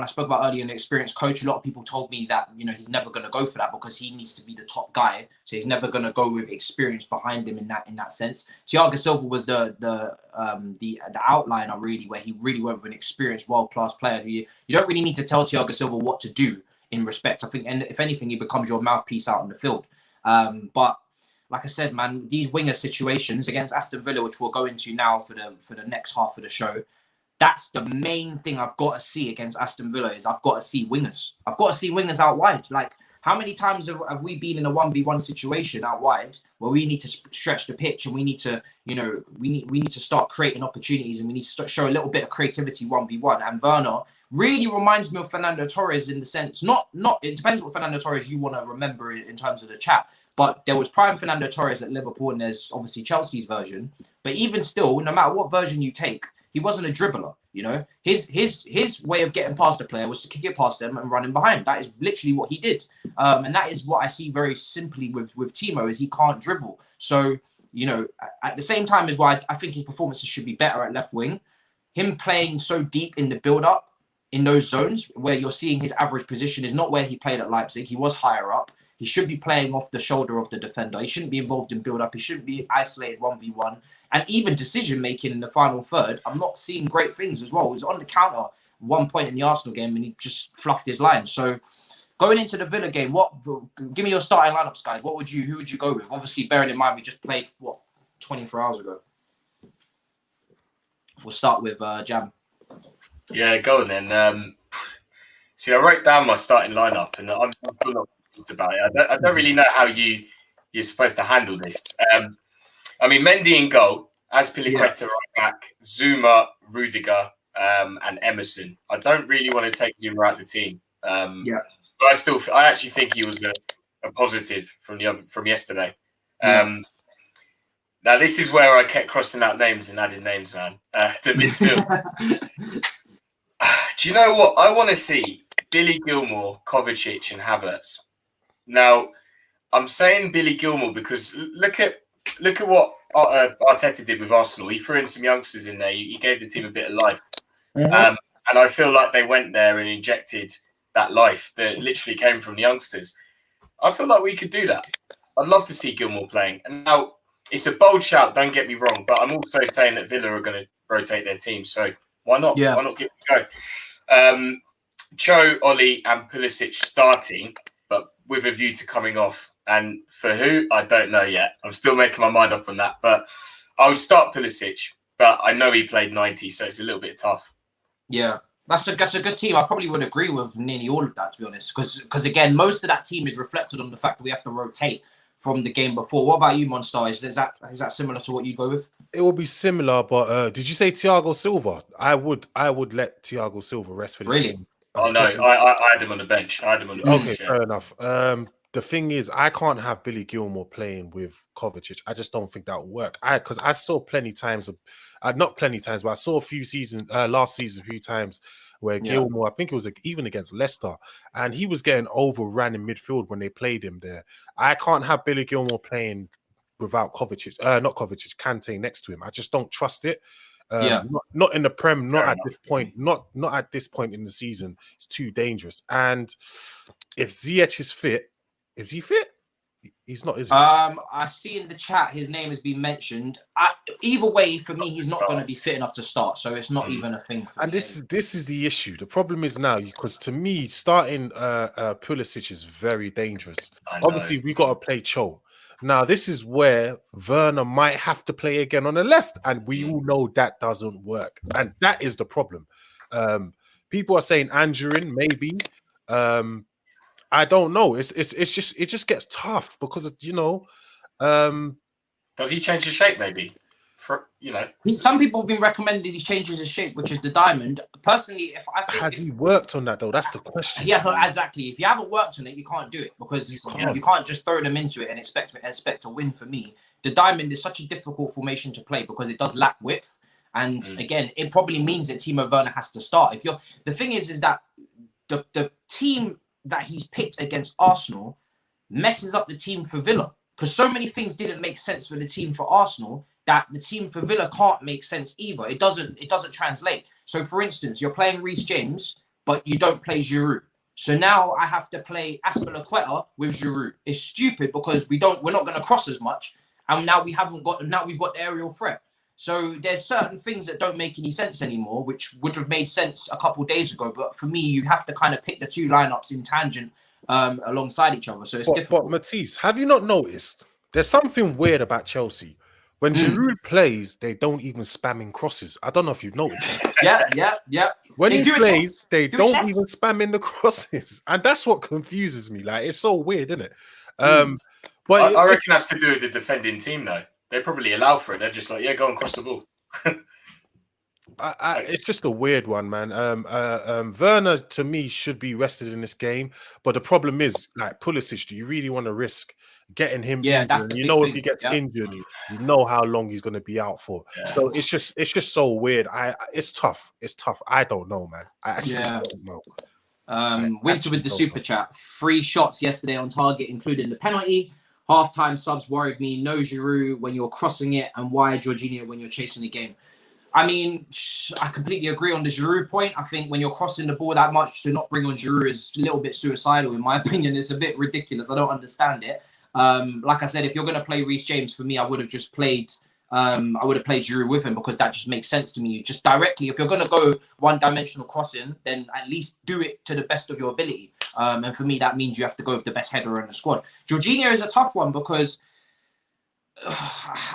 spoke about earlier an experienced coach, a lot of people told me that, he's never going to go for that because he needs to be the top guy. So he's never going to go with experience behind him in that sense. Thiago Silva was the outliner really, where he really went with an experienced world-class player who you don't really need to tell Thiago Silva what to do in respect. I think, and if anything, he becomes your mouthpiece out on the field. But like I said, man, these winger situations against Aston Villa, which we'll go into now for the next half of the show, that's the main thing I've got to see against Aston Villa is I've got to see wingers. I've got to see wingers out wide. Like, how many times have we been in a 1v1 situation out wide where we need to stretch the pitch and we need to, we need to start creating opportunities and we need to show a little bit of creativity 1v1. And Werner really reminds me of Fernando Torres in the sense, not it depends what Fernando Torres you want to remember in terms of the chat. But there was prime Fernando Torres at Liverpool and there's obviously Chelsea's version. But even still, no matter what version you take, he wasn't a dribbler, His way of getting past the player was to kick it past them and run him behind. That is literally what he did. And that is what I see very simply with Timo, is he can't dribble. So, at the same time is why I think his performances should be better at left wing. Him playing so deep in the build-up, in those zones, where you're seeing his average position is not where he played at Leipzig. He was higher up. He should be playing off the shoulder of the defender. He shouldn't be involved in build-up. He shouldn't be isolated 1v1. And even decision-making in the final third, I'm not seeing great things as well. He was on the counter one point in the Arsenal game and he just fluffed his line. So going into the Villa game, give me your starting lineups, guys. Who would you go with? Obviously, bearing in mind we just played, 24 hours ago. We'll start with Jam. Yeah, go on then. See, I wrote down my starting lineup and I'm not confused about it. I don't really know how you're supposed to handle this. Mendy in goal, Azpilicueta right back, Zuma, Rudiger, and Emerson. I don't really want to take Zuma out of the team. But I actually think he was a positive from yesterday. Now this is where I kept crossing out names and adding names, man. The midfield. Do you know what? I want to see Billy Gilmour, Kovacic, and Havertz. Now, I'm saying Billy Gilmour because look at look at what Arteta did with Arsenal. He threw in some youngsters in there. He gave the team a bit of life. And I feel like they went there and injected that life that literally came from the youngsters. I feel like we could do that. I'd love to see Gilmour playing. And now, it's a bold shout, don't get me wrong, but I'm also saying that Villa are going to rotate their team. So why not? Yeah. Why not give it a go? Cho, Oli, and Pulisic starting, but with a view to coming off. And for who? I don't know yet. I'm still making my mind up on that. But I would start Pulisic, but I know he played 90, so it's a little bit tough. Yeah, that's a good team. I probably would agree with nearly all of that, to be honest, because again, most of that team is reflected on the fact that we have to rotate from the game before. What about you, Monstar? Is that similar to what you go with? It will be similar, but did you say Thiago Silva? I would let Thiago Silva rest for this game. Oh no, I had him on the bench. Okay, fair enough. The thing is, I can't have Billy Gilmour playing with Kovacic. I just don't think that will work. Because I saw plenty times not plenty times, but I saw last season a few times where Gilmour, I think it was even against Leicester, and he was getting overran in midfield when they played him there. I can't have Billy Gilmour playing without Kovacic, not Kovacic, Kante next to him. I just don't trust it. Not in the Prem, not at this point, not at this point in the season. It's too dangerous. And if Ziyech is fit, is he fit? He's not, is he? I see in the chat his name has been mentioned. Either way, for me, he's not going to be fit enough to start, so it's not even a thing. For and this is the issue. The problem is now, because to me, starting Pulisic is very dangerous. Obviously, we got to play Cho. Now, this is where Werner might have to play again on the left, and we all know that doesn't work, and that is the problem. People are saying Angerin, maybe. I don't know. It just gets tough because does he change his shape? Maybe some people have been recommending he changes his shape, which is the diamond. Personally, has he worked on that though? That's the question. Yeah, exactly. If you haven't worked on it, you can't do it because you can't just throw them into it and expect to win. For me, the diamond is such a difficult formation to play because it does lack width, and again, it probably means that Timo Werner has to start. The thing is that the team that he's picked against Arsenal messes up the team for Villa because so many things didn't make sense for the team for Arsenal that the team for Villa can't make sense either. It doesn't translate. So for instance, you're playing Reece James, but you don't play Giroud. So now I have to play Azpilicueta with Giroud. It's stupid because we're not going to cross as much, and now we've got the aerial threat. So there's certain things that don't make any sense anymore, which would have made sense a couple of days ago. But for me, you have to kind of pick the two lineups in tangent alongside each other. So it's difficult. But Matisse, have you not noticed there's something weird about Chelsea? When Giroud plays, they don't even spam in crosses. I don't know if you've noticed. Yeah. When he plays, they don't even spam in the crosses. And that's what confuses me. Like, it's so weird, isn't it? But I reckon that's to do with the defending team, though. They probably allow for it. They're just like, go and cross the ball. It's just a weird one, man. Werner, to me, should be rested in this game. But the problem is, like, Pulisic, do you really want to risk getting him injured? That's the you know, thing. If he gets injured, you know how long he's going to be out for. So it's just so weird. It's tough. I don't know, man. I actually don't know. Winter with the super chat. 3 shots yesterday on target, including the penalty. Half-time subs worried me. No Giroud when you're crossing it, and why Jorginho when you're chasing the game. I mean, I completely agree on the Giroud point. I think when you're crossing the ball that much, to not bring on Giroud is a little bit suicidal, in my opinion. It's a bit ridiculous. I don't understand it. Like I said, if you're going to play Reece James, for me, I would have played Giroud with him because that just makes sense to me. Just directly, if you're going to go one-dimensional crossing, then at least do it to the best of your ability. And for me, that means you have to go with the best header in the squad. Jorginho is a tough one because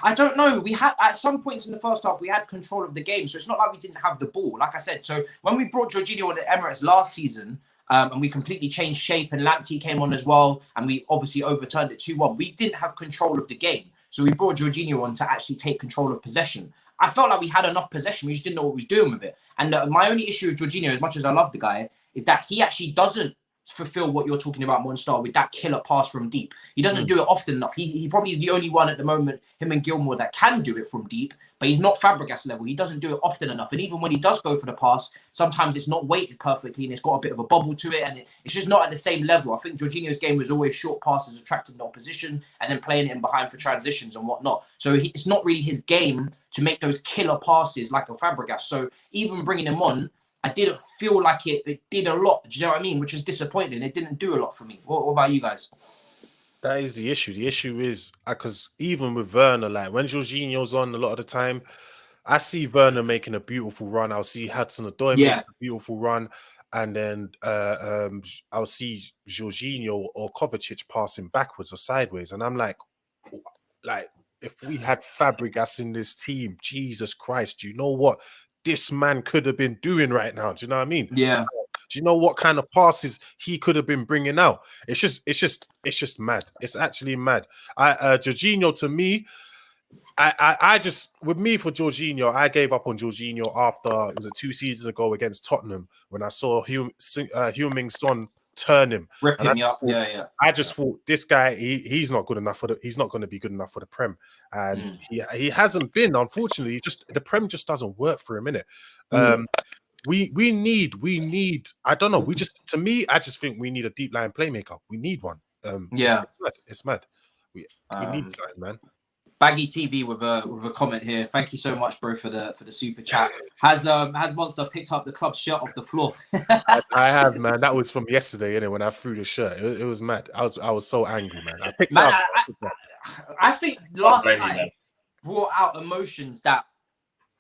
I don't know. We had at some points in the first half we had control of the game, so it's not like we didn't have the ball. Like I said, so when we brought Jorginho on the Emirates last season, and we completely changed shape, and Lamptey came on as well, and we obviously overturned it 2-1. We didn't have control of the game, so we brought Jorginho on to actually take control of possession. I felt like we had enough possession. We just didn't know what we was doing with it. And my only issue with Jorginho, as much as I love the guy, is that he actually doesn't fulfill what you're talking about, Monstar, with that killer pass from deep. He doesn't do it often enough. He probably is the only one at the moment, him and Gilmore, that can do it from deep, but he's not Fabregas level. He doesn't do it often enough. And even when he does go for the pass, sometimes it's not weighted perfectly and it's got a bit of a bobble to it, and it's just not at the same level. I think Jorginho's game was always short passes, attracting the opposition, and then playing it in behind for transitions and whatnot. So it's not really his game to make those killer passes like a Fabregas. So even bringing him on, I didn't feel like it did a lot. Do you know what I mean? Which is disappointing. It didn't do a lot for me. What about you guys? That is the issue. The issue is because even with Werner, like when Jorginho's on a lot of the time, I see Werner making a beautiful run. I'll see Hudson Odoi making a beautiful run. And then I'll see Jorginho or Kovacic passing backwards or sideways. And I'm like, if we had Fabregas in this team, Jesus Christ, do you know what this man could have been doing right now? Do you know what I mean? Yeah. Do you know what kind of passes he could have been bringing out? It's just mad. It's actually mad. Jorginho, to me, I just, with me for Jorginho, I gave up on Jorginho after, was it 2 seasons ago against Tottenham when I saw Heung-min Son turn him. Rip him up. I just thought this guy, he's not good enough he's not going to be good enough for the Prem. And he hasn't been, unfortunately. The Prem just doesn't work for a minute. We need, I don't know. To me, I just think we need a deep line playmaker. We need one. It's mad. We need something, man. Baggy TV with a comment here. Thank you so much, bro, for the super chat. Has Monstar picked up the club shirt off the floor? I have, man. That was from yesterday, innit, when I threw the shirt. It was mad. I was so angry, man. I picked it up. I think last night brought out emotions that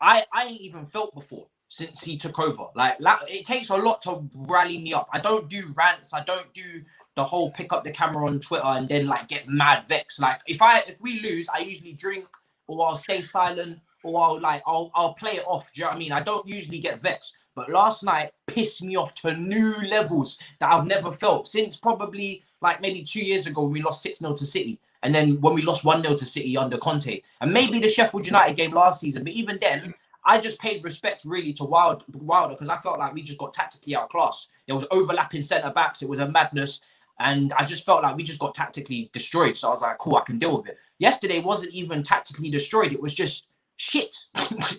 I ain't even felt before since he took over. Like it takes a lot to rally me up. I don't do rants. I don't do the whole pick up the camera on Twitter and then like get mad vexed. Like if we lose, I usually drink or I'll stay silent or I'll play it off. Do you know what I mean? I don't usually get vexed. But last night pissed me off to new levels that I've never felt since probably like maybe 2 years ago when we lost 6-0 to City. And then when we lost 1-0 to City under Conte. And maybe the Sheffield United game last season. But even then, I just paid respect really to Wilder because I felt like we just got tactically outclassed. There was overlapping centre-backs. It was a madness. And I just felt like we just got tactically destroyed. So I was like, cool, I can deal with it. Yesterday wasn't even tactically destroyed. It was just shit.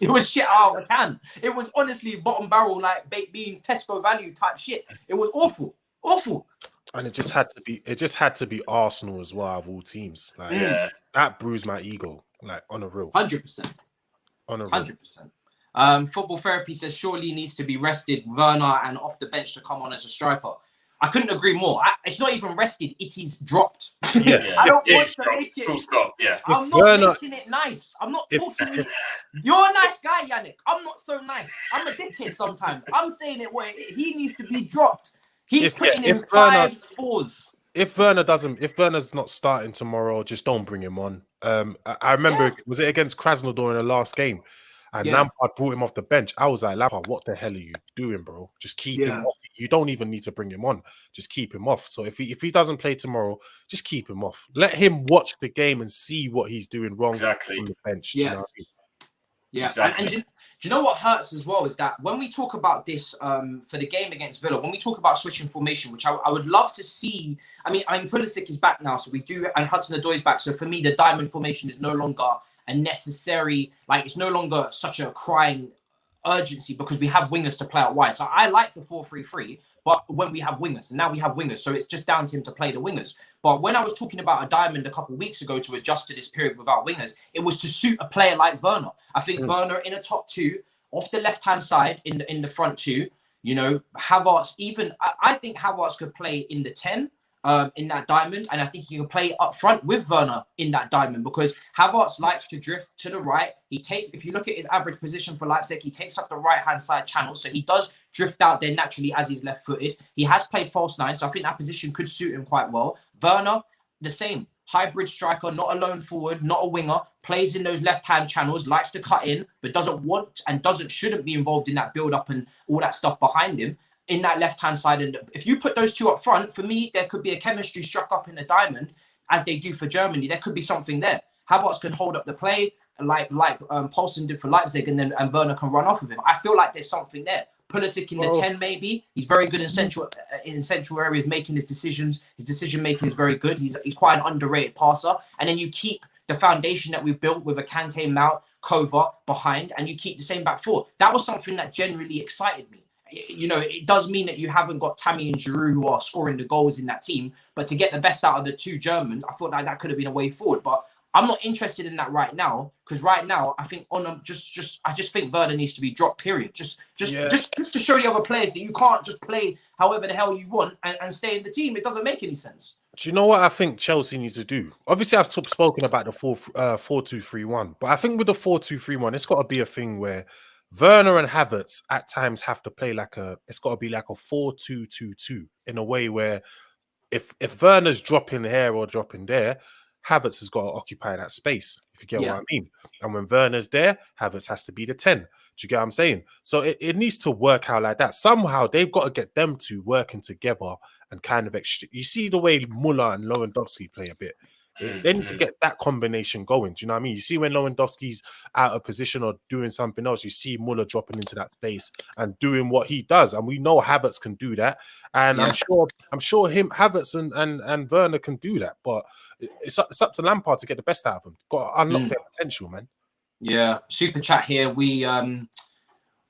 It was shit out of a can. It was honestly bottom barrel, like baked beans, Tesco value type shit. It was awful. Awful. And it just had to be Arsenal as well of all teams. Like that bruised my ego. Like on a real. 100%. On a real. 100%. Football therapy says surely needs to be rested, Werner, and off the bench to come on as a striker. I couldn't agree more. It's not even rested; it is dropped. Yeah. I don't want to make it. Full stop. Yeah. I'm not making it nice. I'm not talking. You're a nice guy, Yannick. I'm not so nice. I'm a dickhead sometimes. I'm saying it where he needs to be dropped. He's putting in 5s, 4s. If Werner's not starting tomorrow, just don't bring him on. I remember, was it against Krasnodar in the last game? And Lampard brought him off the bench. I was like, Lampard, what the hell are you doing, bro? Just keep him off. You don't even need to bring him on. Just keep him off. So if he doesn't play tomorrow, just keep him off. Let him watch the game and see what he's doing wrong on the bench. Yeah. You know what I mean? Yeah. Exactly. And do you know what hurts as well is that when we talk about this for the game against Villa, when we talk about switching formation, which I would love to see. I mean, Pulisic is back now, so we do, and Hudson Odoi is back. So for me, the diamond formation is no longer a necessary, like it's no longer such a crying urgency because we have wingers to play out wide. So I like the 4-3-3, but when we have wingers, and now we have wingers, so it's just down to him to play the wingers. But when I was talking about a diamond a couple of weeks ago to adjust to this period without wingers, it was to suit a player like Werner. I think Werner in a top two, off the left-hand side in the front two, you know, Havertz, even, I think Havertz could play in the 10, in that diamond, and I think he can play up front with Werner in that diamond because Havertz likes to drift to the right. If you look at his average position for Leipzig, he takes up the right-hand side channel, so he does drift out there naturally as he's left-footed. He has played false nine, so I think that position could suit him quite well. Werner, the same. Hybrid striker, not a lone forward, not a winger, plays in those left-hand channels, likes to cut in, but doesn't want and shouldn't be involved in that build-up and all that stuff behind him. In that left-hand side. And if you put those two up front, for me, there could be a chemistry struck up in the diamond as they do for Germany. There could be something there. Havertz can hold up the play like Paulsen did for Leipzig and Werner can run off of him. I feel like there's something there. Pulisic in the 10, maybe. He's very good in central areas, making his decisions. His decision making is very good. He's quite an underrated passer. And then you keep the foundation that we've built with a Kante, Mount, Kova behind, and you keep the same back four. That was something that generally excited me. You know, it does mean that you haven't got Tammy and Giroud who are scoring the goals in that team, but to get the best out of the two Germans, I thought that could have been a way forward. But I'm not interested in that right now, because right now I think I just think Werner needs to be dropped. Period. Just to show the other players that you can't just play however the hell you want and stay in the team. It doesn't make any sense. Do you know what I think Chelsea needs to do? Obviously, I've spoken about the 4-2-3-1, but I think with the 4-2-3-1, it's got to be a thing where Werner and Havertz at times have to play it's got to be like a 4-2-2-2 in a way where if Werner's dropping here or dropping there, Havertz has got to occupy that space, if you get what I mean. And when Werner's there, Havertz has to be the 10. Do you get what I'm saying? So it needs to work out like that. Somehow they've got to get them two working together and kind of you see the way Muller and Lewandowski play a bit. They need to get that combination going. Do you know what I mean? You see when Lewandowski's out of position or doing something else, you see Muller dropping into that space and doing what he does. And we know Havertz can do that. And I'm sure Havertz and Werner can do that. But it's up to Lampard to get the best out of them. Got to unlock their potential, man. Yeah. Super chat here.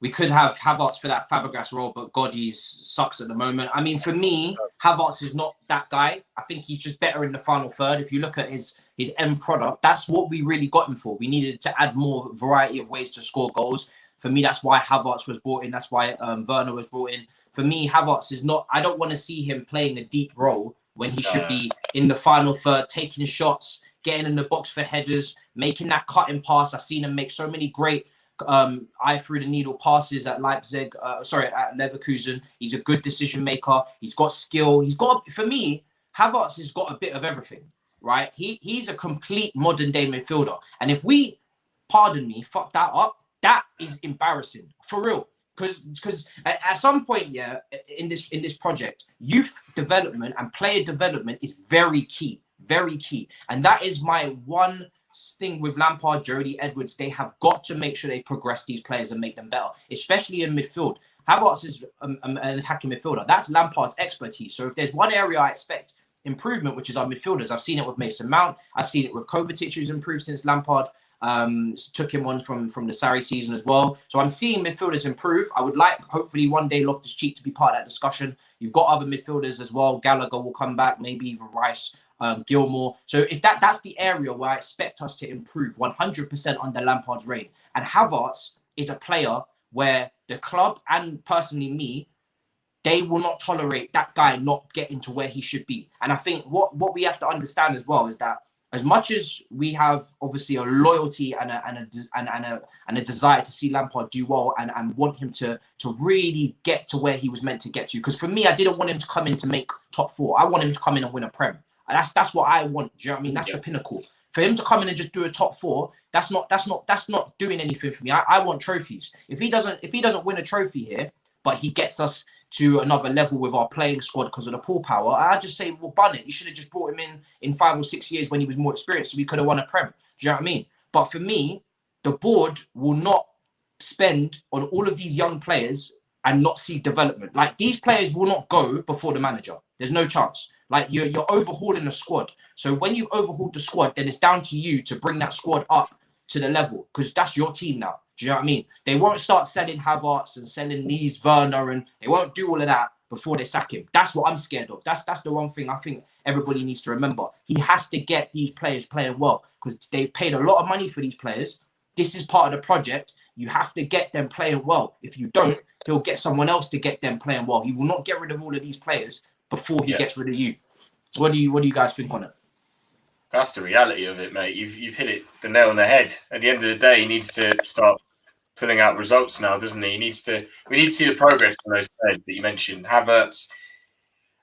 We could have Havertz for that Fabregas role, but God, he sucks at the moment. I mean, for me, Havertz is not that guy. I think he's just better in the final third. If you look at his end product, that's what we really got him for. We needed to add more variety of ways to score goals. For me, that's why Havertz was brought in. That's why Werner was brought in. For me, Havertz is not... I don't want to see him playing a deep role when he should be in the final third, taking shots, getting in the box for headers, making that cutting pass. I've seen him make so many great... eye through the needle passes at Leipzig, at Leverkusen. He's a good decision maker. He's got skill. For me, Havertz has got a bit of everything, right? He's a complete modern day midfielder. And if we, pardon me, fuck that up, that is embarrassing for real. Because at some point, in this project, youth development and player development is very key, and that is my one thing with Lampard, Jody, Edwards. They have got to make sure they progress these players and make them better, especially in midfield. Havertz is an attacking midfielder. That's Lampard's expertise. So if there's one area I expect improvement, which is our midfielders, I've seen it with Mason Mount. I've seen it with Kovacic, who's improved since Lampard took him on from the Sarri season as well. So I'm seeing midfielders improve. I would like, hopefully, one day Loftus-Cheek to be part of that discussion. You've got other midfielders as well. Gallagher will come back, maybe even Rice. Gilmore. So if that's the area where I expect us to improve 100% under Lampard's reign. And Havertz is a player where the club and personally me, they will not tolerate that guy not getting to where he should be. And I think what we have to understand as well is that as much as we have obviously a loyalty and a desire to see Lampard do well and want him to really get to where he was meant to get to. Because for me, I didn't want him to come in to make top four. I want him to come in and win a Prem. That's what I want. Do you know what I mean? That's the pinnacle. For him to come in and just do a top four, that's not doing anything for me. I want trophies. If he doesn't win a trophy here, but he gets us to another level with our playing squad because of the pull power, I just say, well, bun it. You should have just brought him in 5 or 6 years when he was more experienced, so we could have won a Prem. Do you know what I mean? But for me, the board will not spend on all of these young players and not see development. Like, these players will not go before the manager. There's no chance. Like, you're overhauling the squad. So when you've overhauled the squad, then it's down to you to bring that squad up to the level, because that's your team now. Do you know what I mean? They won't start selling Havertz and selling these Werner, and they won't do all of that before they sack him. That's what I'm scared of. That's the one thing I think everybody needs to remember. He has to get these players playing well, because they paid a lot of money for these players. This is part of the project. You have to get them playing well. If you don't, he'll get someone else to get them playing well. He will not get rid of all of these players before he gets rid of you. What do you guys think on it? That's the reality of it, mate. You've hit the nail on the head. At the end of the day, he needs to start pulling out results now, doesn't he? We need to see the progress from those players that you mentioned. Havertz,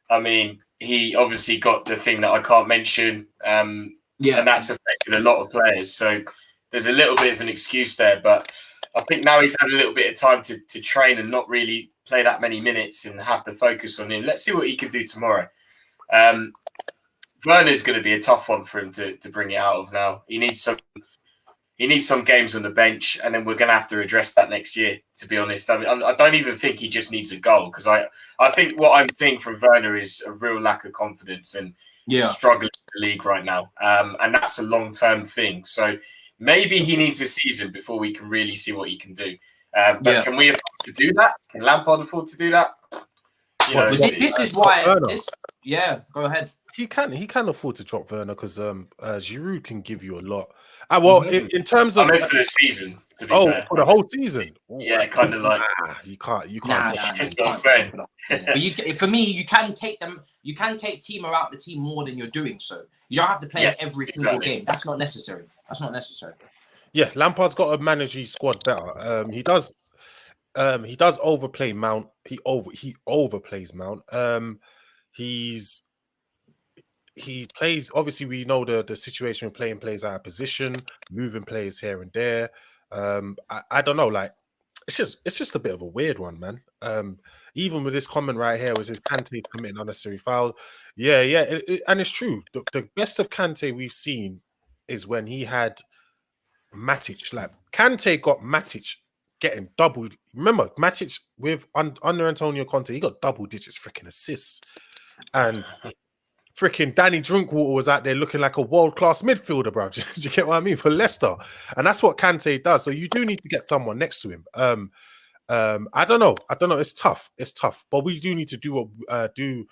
I mean, he obviously got the thing that I can't mention, and that's affected a lot of players. So there's a little bit of an excuse there, but I think now he's had a little bit of time to train and not really play that many minutes and have the focus on him. Let's see what he can do tomorrow. Werner's going to be a tough one for him to bring it out of now. He needs some he needs some games on the bench, and then we're going to have to address that next year, to be honest. I mean, I don't even think he just needs a goal, because I think what I'm seeing from Werner is a real lack of confidence and struggling in the league right now. And that's a long-term thing. So maybe he needs a season before we can really see what he can do. But can we afford to do that? Can Lampard afford to do that? This is why. Go ahead. He can afford to drop Werner, because Giroud can give you a lot. In terms of, I meant for the season. To be fair. For the whole season. Yeah, kind of like you can't. That's what I'm saying. But for me, you can take them. You can take Timo out the team more than you're doing so. You don't have to play every single game. That's not necessary. Yeah, Lampard's got to manage his squad better. He does overplay Mount. He overplays Mount. He plays. Obviously, we know the situation with playing players out of position, moving players here and there. I don't know. Like, it's just a bit of a weird one, man. Even with this comment right here, was his Kante committing unnecessary foul. Yeah, and it's true. The best of Kante we've seen is when he had Matic. Like, Kante got Matic getting double. Remember, Matic under Antonio Conte, he got double digits freaking assists, and freaking Danny Drinkwater was out there looking like a world-class midfielder, bro. Do you get what I mean? For Leicester. And that's what Kante does. So you do need to get someone next to him. I don't know. It's tough. But we do need to do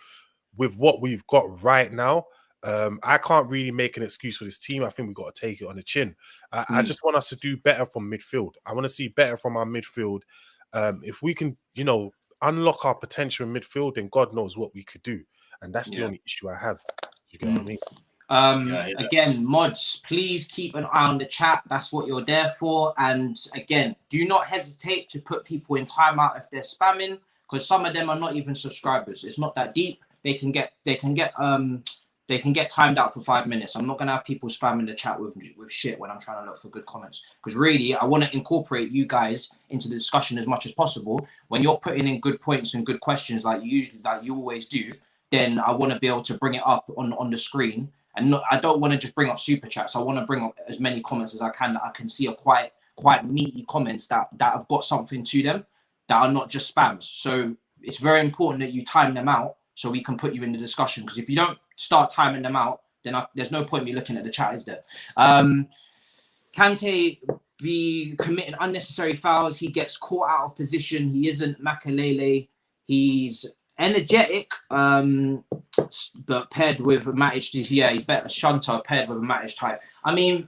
with what we've got right now. I can't really make an excuse for this team. I think we've got to take it on the chin. I just want us to do better from midfield. I want to see better from our midfield. If we can, unlock our potential in midfield, then God knows what we could do. And that's the only issue I have. You get what I mean? Again, mods, please keep an eye on the chat. That's what you're there for. And again, do not hesitate to put people in timeout if they're spamming, because some of them are not even subscribers. It's not that deep. They can get timed out for 5 minutes. I'm not gonna have people spamming the chat with shit when I'm trying to look for good comments. Because really, I want to incorporate you guys into the discussion as much as possible. When you're putting in good points and good questions like you always do, then I want to be able to bring it up on the screen. And I don't want to just bring up super chats. I want to bring up as many comments as I can that I can see are quite meaty comments that have got something to them, that are not just spams. So it's very important that you time them out so we can put you in the discussion. Because if you don't start timing them out, then there's no point me looking at the chat, is there? Kante be committing unnecessary fouls. He gets caught out of position. He isn't Makalele. He's energetic, but paired with Matic. He's better shunter paired with a Matic type. I mean,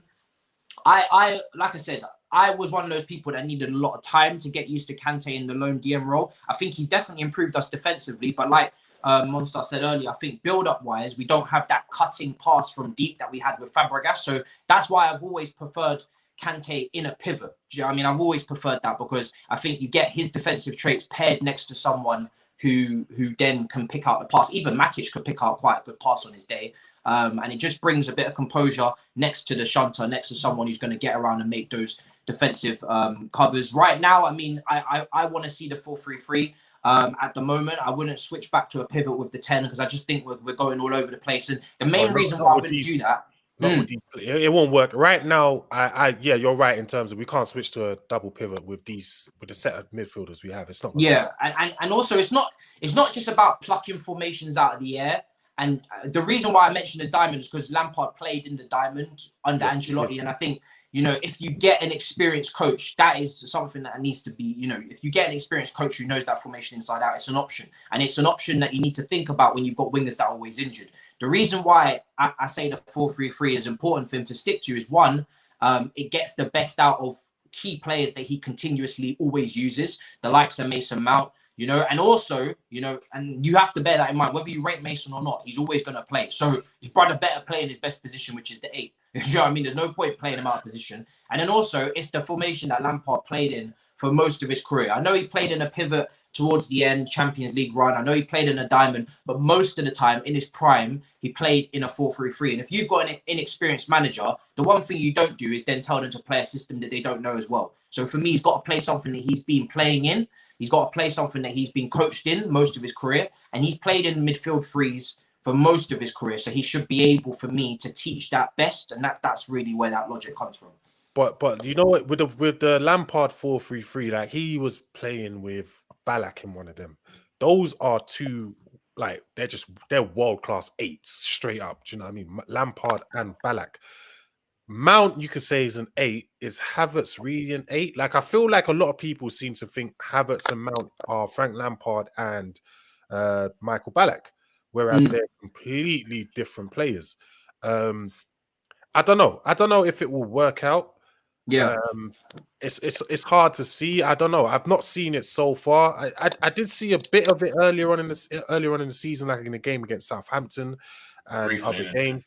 I like I said, I was one of those people that needed a lot of time to get used to Kante in the lone DM role. I think he's definitely improved us defensively, but like Monstar said earlier, I think build-up wise, we don't have that cutting pass from deep that we had with Fabregas. So that's why I've always preferred Kante in a pivot. Do you know what I mean? I've always preferred that, because I think you get his defensive traits paired next to someone who then can pick out the pass. Even Matic could pick out quite a good pass on his day. And it just brings a bit of composure next to the shunter, next to someone who's going to get around and make those defensive covers. Right now, I mean, I want to see the 4-3-3. At the moment, I wouldn't switch back to a pivot with the 10, because I just think we're going all over the place. And the main reason why I wouldn't do that, it won't work right now. Yeah, you're right in terms of we can't switch to a double pivot with the set of midfielders we have. It's not. Yeah, and also it's not just about plucking formations out of the air. And the reason why I mentioned the diamond is because Lampard played in the diamond under Ancelotti, and I think, if you get an experienced coach, that is something that needs to be, if you get an experienced coach who knows that formation inside out, it's an option. And it's an option that you need to think about when you've got wingers that are always injured. The reason why I say the 4-3-3 is important for him to stick to is, one, it gets the best out of key players that he continuously always uses, the likes of Mason Mount, and also, and you have to bear that in mind, whether you rate Mason or not, he's always going to play. So his brother better play in his best position, which is the 8. You know what I mean? There's no point playing him out of position. And then also, it's the formation that Lampard played in for most of his career. I know he played in a pivot towards the end, Champions League run. I know he played in a diamond, but most of the time in his prime, he played in a 4-3-3. And if you've got an inexperienced manager, the one thing you don't do is then tell them to play a system that they don't know as well. So for me, he's got to play something that he's been playing in. He's got to play something that he's been coached in most of his career. And he's played in midfield threes for most of his career. So he should be able, for me, to teach that best. And that's really where that logic comes from. But you know what? With the Lampard 4-3-3, like he was playing with Ballack in one of them. Those are two, like they're world class eights straight up. Do you know what I mean? Lampard and Ballack. Mount, you could say, is an 8. Is Havertz really an 8? Like I feel like a lot of people seem to think Havertz and Mount are Frank Lampard and Michael Ballack, whereas they're completely different players. I don't know. I don't know if it will work out. Yeah, it's hard to see. I don't know. I've not seen it so far. I did see a bit of it earlier on in the season, like in the game against Southampton and Briefly, other games.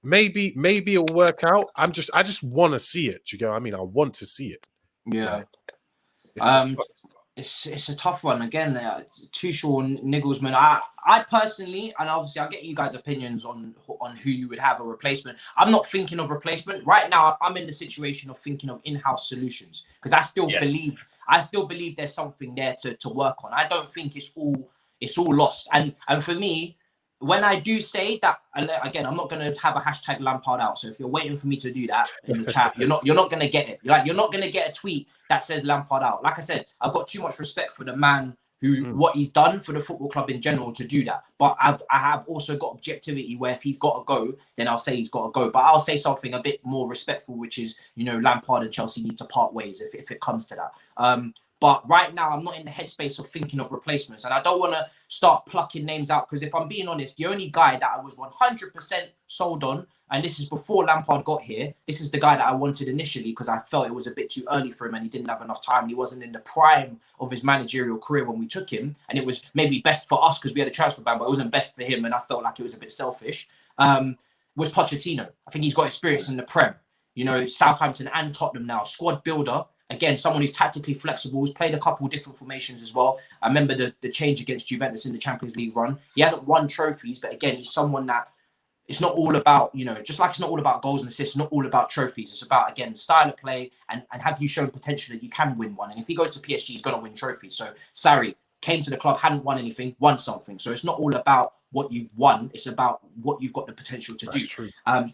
Maybe it'll work out. I just want to see it. Do you get what I mean? I want to see it. yeah. It's a tough one again. Tuchel, Nagelsmann. I personally, and obviously, I'll get you guys' opinions on who you would have a replacement. I'm not thinking of replacement right now. I'm in the situation of thinking of in-house solutions because I still believe there's something there to work on. I don't think it's all lost. And for me, when I do say that, again, I'm not going to have a hashtag Lampard out. So if you're waiting for me to do that in the chat, you're not going to get it. You're not going to get a tweet that says Lampard out. Like I said, I've got too much respect for the man what he's done for the football club in general to do that. But I have also got objectivity where if he's got to go, then I'll say he's got to go. But I'll say something a bit more respectful, which is, Lampard and Chelsea need to part ways if it comes to that. But right now, I'm not in the headspace of thinking of replacements. And I don't want to start plucking names out because if I'm being honest, the only guy that I was 100% sold on, and this is before Lampard got here, this is the guy that I wanted initially because I felt it was a bit too early for him and he didn't have enough time. He wasn't in the prime of his managerial career when we took him. And it was maybe best for us because we had a transfer ban, but it wasn't best for him. And I felt like it was a bit selfish. Was Pochettino. I think he's got experience in the Prem. Southampton and Tottenham now. Squad builder. Again, someone who's tactically flexible, who's played a couple of different formations as well. I remember the change against Juventus in the Champions League run. He hasn't won trophies, but again, he's someone that it's not all about, just like it's not all about goals and assists, not all about trophies. It's about, again, style of play and have you shown potential that you can win one. And if he goes to PSG, he's going to win trophies. So Sarri came to the club, hadn't won anything, won something. So it's not all about what you've won. It's about what you've got the potential to do. True.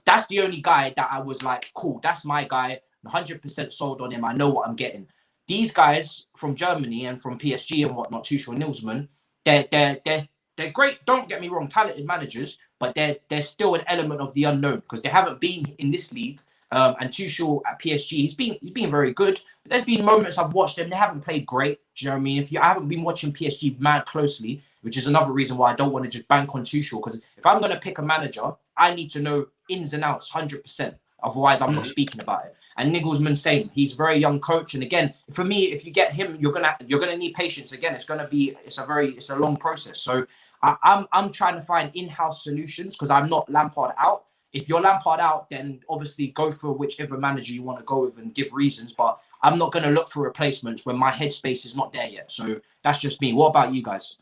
That's the only guy that I was like, cool, that's my guy. 100% sold on him. I know what I'm getting. These guys from Germany and from PSG and whatnot, Tuchel and Nagelsmann, they're great. Don't get me wrong, talented managers, but they're still an element of the unknown because they haven't been in this league. And Tuchel at PSG, he's been very good. But there's been moments I've watched them. They haven't played great. Do you know what I mean? I haven't been watching PSG mad closely, which is another reason why I don't want to just bank on Tuchel. Because if I'm going to pick a manager, I need to know ins and outs 100%. Otherwise, I'm not speaking about it. And Nagelsmann, same. He's a very young coach, and again, for me, if you get him, you're gonna need patience. Again, it's a long process. So I'm trying to find in-house solutions because I'm not Lampard out. If you're Lampard out, then obviously go for whichever manager you want to go with and give reasons. But I'm not going to look for replacements when my headspace is not there yet. So that's just me. What about you guys?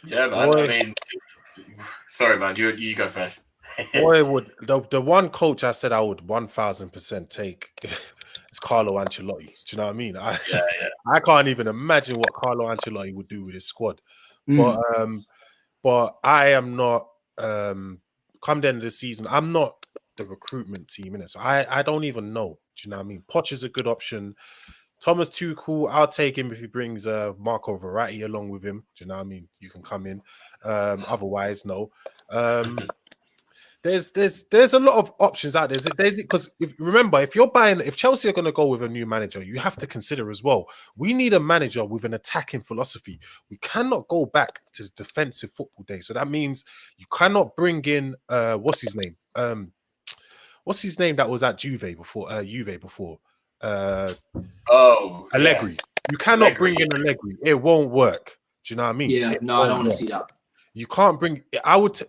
Yeah, man. I mean, sorry, man. You go first. Would the one coach I said I would 1000% take is Carlo Ancelotti. Do you know what I mean? I can't even imagine what Carlo Ancelotti would do with his squad. But I am not. Come the end of the season, I'm not the recruitment team in it, so I don't even know. Do you know what I mean? Poch is a good option. Thomas Tuchel, I'll take him if he brings Marco Verratti along with him. Do you know what I mean? You can come in. Otherwise, no. There's a lot of options out there. Because remember, if Chelsea are going to go with a new manager, you have to consider as well. We need a manager with an attacking philosophy. We cannot go back to defensive football days. So that means you cannot bring in what's his name? What's his name that was at Juve before? Allegri. Yeah. You cannot bring in Allegri. It won't work. Do you know what I mean? Yeah, I don't want to see that. You can't bring.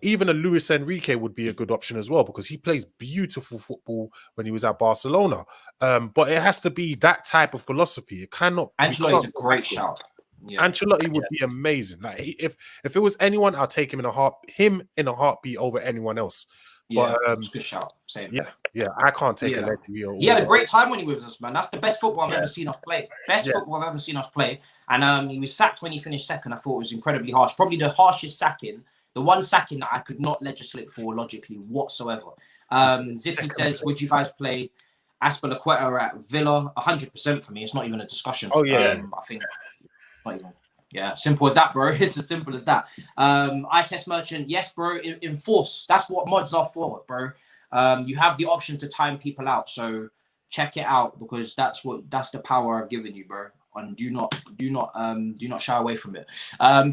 Even a Luis Enrique would be a good option as well because he plays beautiful football when he was at Barcelona. But it has to be that type of philosophy. It cannot. Ancelotti's a great shout. Yeah. Ancelotti would be amazing. Like if it was anyone, I'll take him in a heartbeat over anyone else. Yeah, it's a good shout. Same. Yeah. I can't take Allegri. He had a great time when he was with us, man. That's the best football I've ever seen us play. Football I've ever seen us play. And he was sacked when he finished second. I thought it was incredibly harsh. Probably the harshest sacking, the one sacking that I could not legislate for logically whatsoever. Zippy says, would you guys play Aspilicueta at Villa? 100% for me. It's not even a discussion. Oh, yeah. I think not even. Yeah, simple as that, bro. It's as simple as that. I Test Merchant, yes, bro. Enforce. That's what mods are for, bro. You have the option to time people out, so check it out because that's the power I've given you, bro. And do not shy away from it.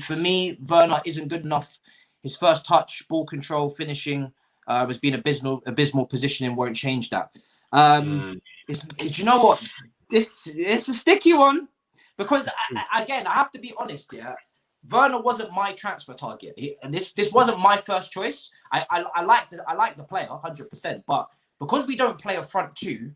For me, Werner isn't good enough. His first touch, ball control, finishing has been abysmal positioning. Won't change that. You know what? It's a sticky one because I have to be honest. Yeah, Werner wasn't my transfer target, and this wasn't my first choice. I like the player 100%, but because we don't play a front two,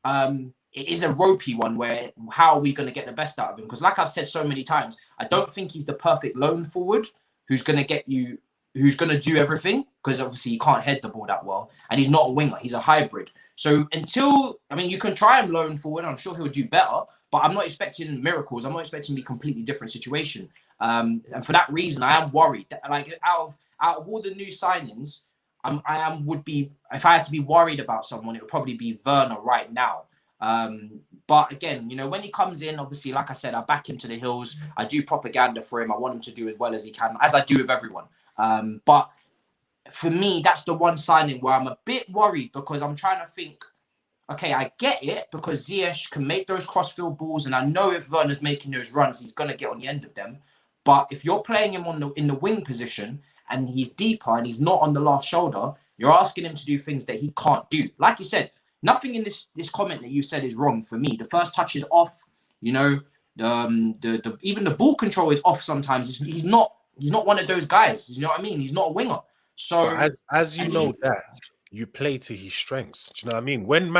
it is a ropey one where how are we going to get the best out of him? Because like I've said so many times, I don't think he's the perfect lone forward who's going to do everything, because obviously you can't head the ball that well, and he's not a winger, he's a hybrid. So you can try him lone forward, I'm sure he'll do better, but I'm not expecting miracles. I'm not expecting to be a completely different situation. And for that reason, I am worried that, like, out of all the new signings, if I had to be worried about someone, it would probably be Werner right now. But again, when he comes in, obviously, like I said, I back him to the hills. I do propaganda for him. I want him to do as well as he can, as I do with everyone. But for me, that's the one signing where I'm a bit worried, because I'm trying to think, okay, I get it, because Ziyech can make those crossfield balls, and I know if Werner's making those runs, he's going to get on the end of them. But if you're playing him in the wing position and he's deeper and he's not on the last shoulder, you're asking him to do things that he can't do. Like you said, nothing in this comment that you said is wrong for me. The first touch is off. Even the ball control is off sometimes. He's not one of those guys. You know what I mean? He's not a winger. So as you know that you play to his strengths. Do you know what I mean? When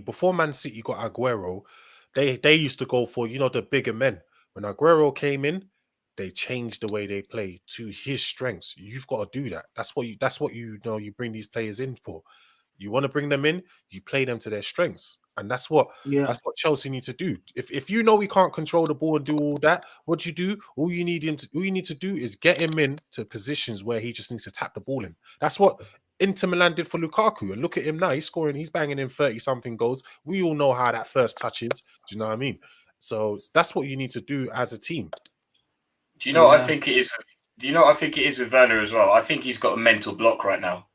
before Man City got Aguero, they used to go for the bigger men. When Aguero came in, they changed the way they play to his strengths. You've got to do that. That's what you bring these players in for. You want to bring them in, you play them to their strengths. And that's what Chelsea need to do. If you know he can't control the ball and do all that, what do you do? All you need to do is get him in to positions where he just needs to tap the ball in. That's what Inter Milan did for Lukaku. And look at him now. He's banging in 30-something goals. We all know how that first touch is. Do you know what I mean? So that's what you need to do as a team. Do you know what I think it is? Do you know what I think it is with Werner as well? I think he's got a mental block right now.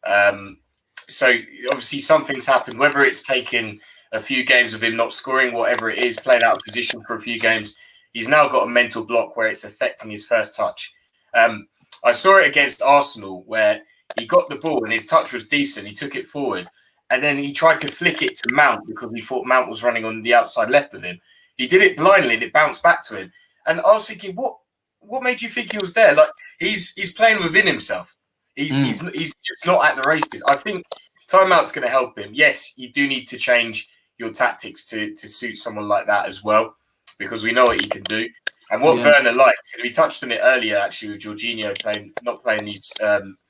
So obviously something's happened, whether it's taken a few games of him not scoring, whatever it is, playing out of position for a few games. He's now got a mental block where it's affecting his first touch. I saw it against Arsenal where he got the ball and his touch was decent. He took it forward and then he tried to flick it to Mount because he thought Mount was running on the outside left of him. He did it blindly and it bounced back to him. And I was thinking, what made you think he was there? Like he's playing within himself. He's just not at the races. I think timeout's going to help him. Yes, you do need to change your tactics to suit someone like that as well, because we know what he can do. And what Werner likes, and we touched on it earlier actually with Jorginho not playing these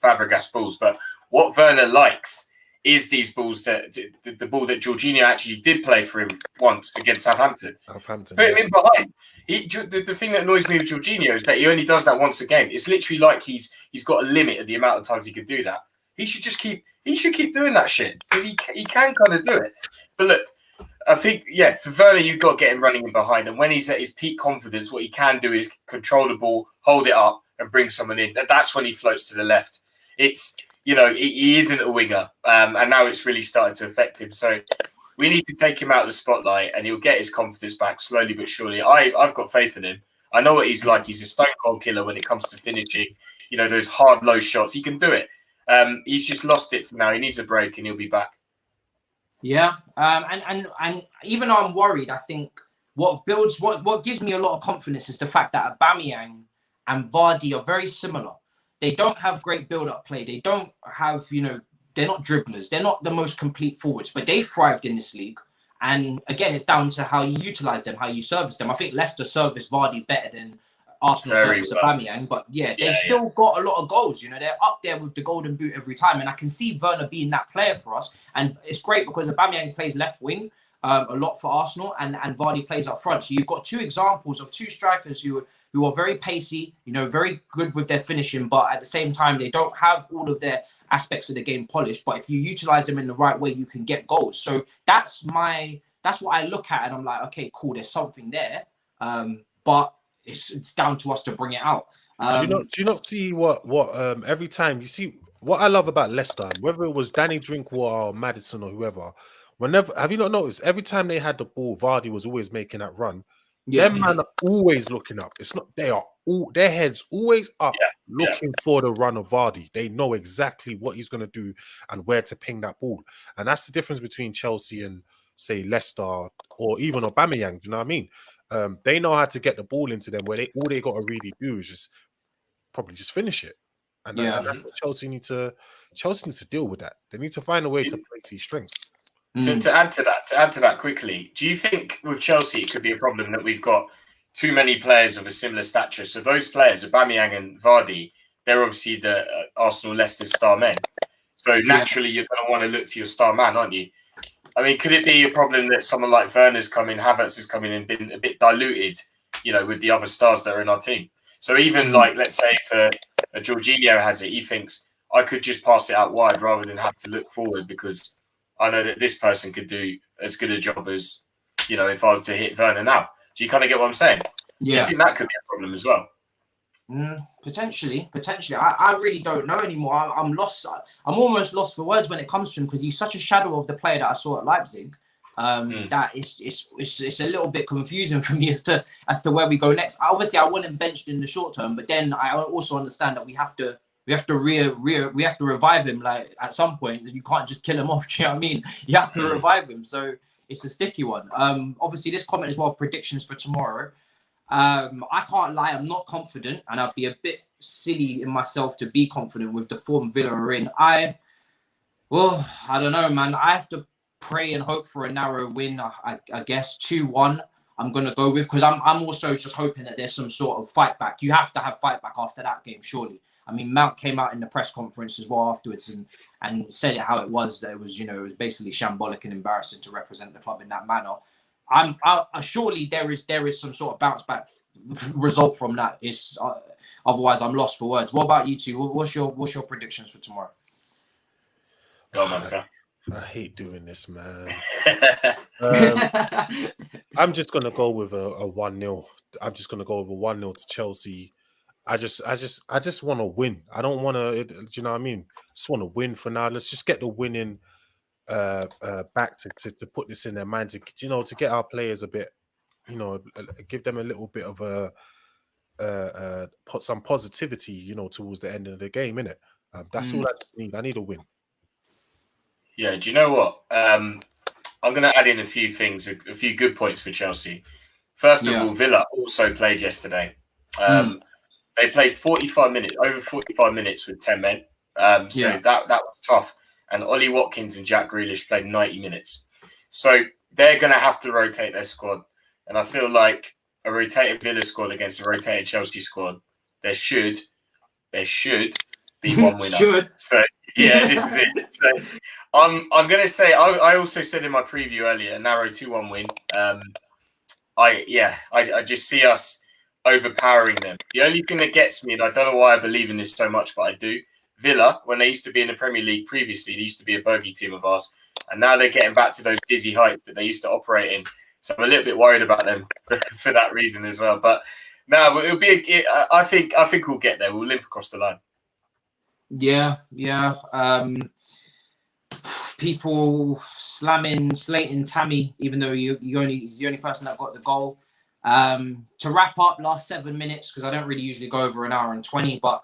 Fabregas balls, but what Werner likes is these balls, the ball that Jorginho actually did play for him once against Southampton. Put him in behind. The thing that annoys me with Jorginho is that he only does that once a game. It's literally like he's got a limit of the amount of times he can do that. He should keep doing that shit because he can kind of do it. But look, I think, for Werner, you've got to get him running in behind. And when he's at his peak confidence, what he can do is control the ball, hold it up, and bring someone in. That's when he floats to the left. It's, he isn't a winger. And now it's really starting to affect him. So we need to take him out of the spotlight and he'll get his confidence back slowly but surely. I've got faith in him. I know what he's like. He's a stone cold killer when it comes to finishing. Those hard, low shots. He can do it. He's just lost it for now. He needs a break and he'll be back. Yeah, and even though I'm worried, I think what gives me a lot of confidence is the fact that Aubameyang and Vardy are very similar. They don't have great build-up play. They don't have, they're not dribblers. They're not the most complete forwards, but they thrived in this league. And again, it's down to how you utilize them, how you service them. I think Leicester service Vardy better than Arsenal service Aubameyang, but they've still got a lot of goals. They're up there with the golden boot every time, and I can see Werner being that player for us. And it's great because Aubameyang plays left wing a lot for Arsenal, and Vardy plays up front. So you've got two examples of two strikers who are very pacey, very good with their finishing, but at the same time they don't have all of their aspects of the game polished, but if you utilize them in the right way, you can get goals. So that's what I look at, and I'm like, okay, cool, there's something there, but it's down to us to bring it out. Do you not see what every time you see what I love about Leicester, whether it was Danny Drinkwater or Maddison or whoever, whenever, have you not noticed every time they had the ball, Vardy was always making that run. Yeah. Them man are always looking up. It's not, they are all, their heads always up, looking for the run of Vardy. They know exactly what he's going to do and where to ping that ball. And that's the difference between Chelsea and, say, Leicester or even Aubameyang. Do you know what I mean? They know how to get the ball into them where all they got to really do is just probably just finish it. And that's what Chelsea need to deal with that. They need to find a way to play to his strengths. To add to that quickly, do you think with Chelsea it could be a problem that we've got too many players of a similar stature? So those players, Aubameyang and Vardy, they're obviously the Arsenal, Leicester star men. So naturally, you're going to want to look to your star man, aren't you? I mean, could it be a problem that someone like Werner's come in, Havertz has come in and been a bit diluted, with the other stars that are in our team? So even like, let's say for Jorginho has it, he thinks I could just pass it out wide rather than have to look forward because I know that this person could do as good a job as, if I was to hit Werner now. Do you kind of get what I'm saying? Yeah. I think that could be a problem as well. Potentially. I really don't know anymore. I'm lost. I'm almost lost for words when it comes to him because he's such a shadow of the player that I saw at Leipzig. That it's a little bit confusing for me as to where we go next. Obviously, I want him benched in the short term, but then I also understand that we have to revive him. Like at some point, you can't just kill him off. Do you know what I mean? You have to revive him. So it's a sticky one. Obviously, this comment as well. Predictions for tomorrow. I can't lie. I'm not confident, and I'd be a bit silly in myself to be confident with the form Villa are in. I don't know, man. I have to pray and hope for a narrow win. I guess 2-1. I'm gonna go with because I'm also just hoping that there's some sort of fight back. You have to have fight back after that game, surely. I mean, Mount came out in the press conference as well afterwards and said it how it was. That it was, it was basically shambolic and embarrassing to represent the club in that manner. Surely there is some sort of bounce back result from that. Otherwise I'm lost for words. What about you two? What's your predictions for tomorrow? Go on, Monster. I hate doing this, man. I'm just gonna go with a 1-0. I'm just gonna go with a 1-0 to Chelsea. I just want to win. I don't want to. Do you know what I mean? Just want to win for now. Let's just get the winning back to put this in their minds. To get our players a bit, give them a little bit of put some positivity, towards the end of the game, innit? That's all I just need. I need a win. Yeah, do you know what? I'm going to add in a few things, a few good points for Chelsea. First of all, Villa also played yesterday. They played over 45 minutes with 10 men. That was tough. And Ollie Watkins and Jack Grealish played 90 minutes. So they're going to have to rotate their squad. And I feel like a rotated Villa squad against a rotated Chelsea squad, there should be one winner. So, this is it. So I'm going to say, I also said in my preview earlier, a narrow 2-1 win. I just see us overpowering them. The only thing that gets me, and I don't know why I believe in this so much, but I do, Villa, when they used to be in the Premier League previously, they used to be a bogey team of ours, and now they're getting back to those dizzy heights that they used to operate in. So I'm a little bit worried about them for that reason as well. But no, it'll be. I think we'll get there. We'll limp across the line. Yeah. People slating Tammy, even though he's the only person that got the goal. To wrap up, last 7 minutes because I don't really usually go over an hour and 20, but.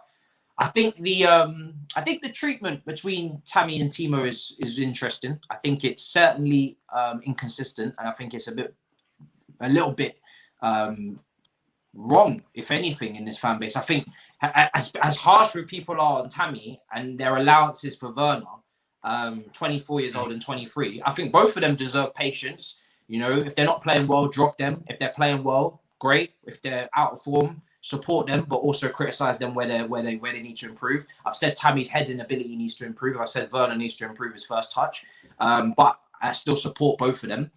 I think the treatment between Tammy and Timo is interesting. I think it's certainly inconsistent, and I think it's a little bit wrong, if anything, in this fan base. I think as harsh as people are on Tammy and their allowances for Werner, 24 years old and 23, I think both of them deserve patience. If they're not playing well, drop them. If they're playing well, great. If they're out of form, support them, but also criticize them where they need to improve. I've said Tammy's heading ability needs to improve. I've said Werner needs to improve his first touch, but I still support both of them.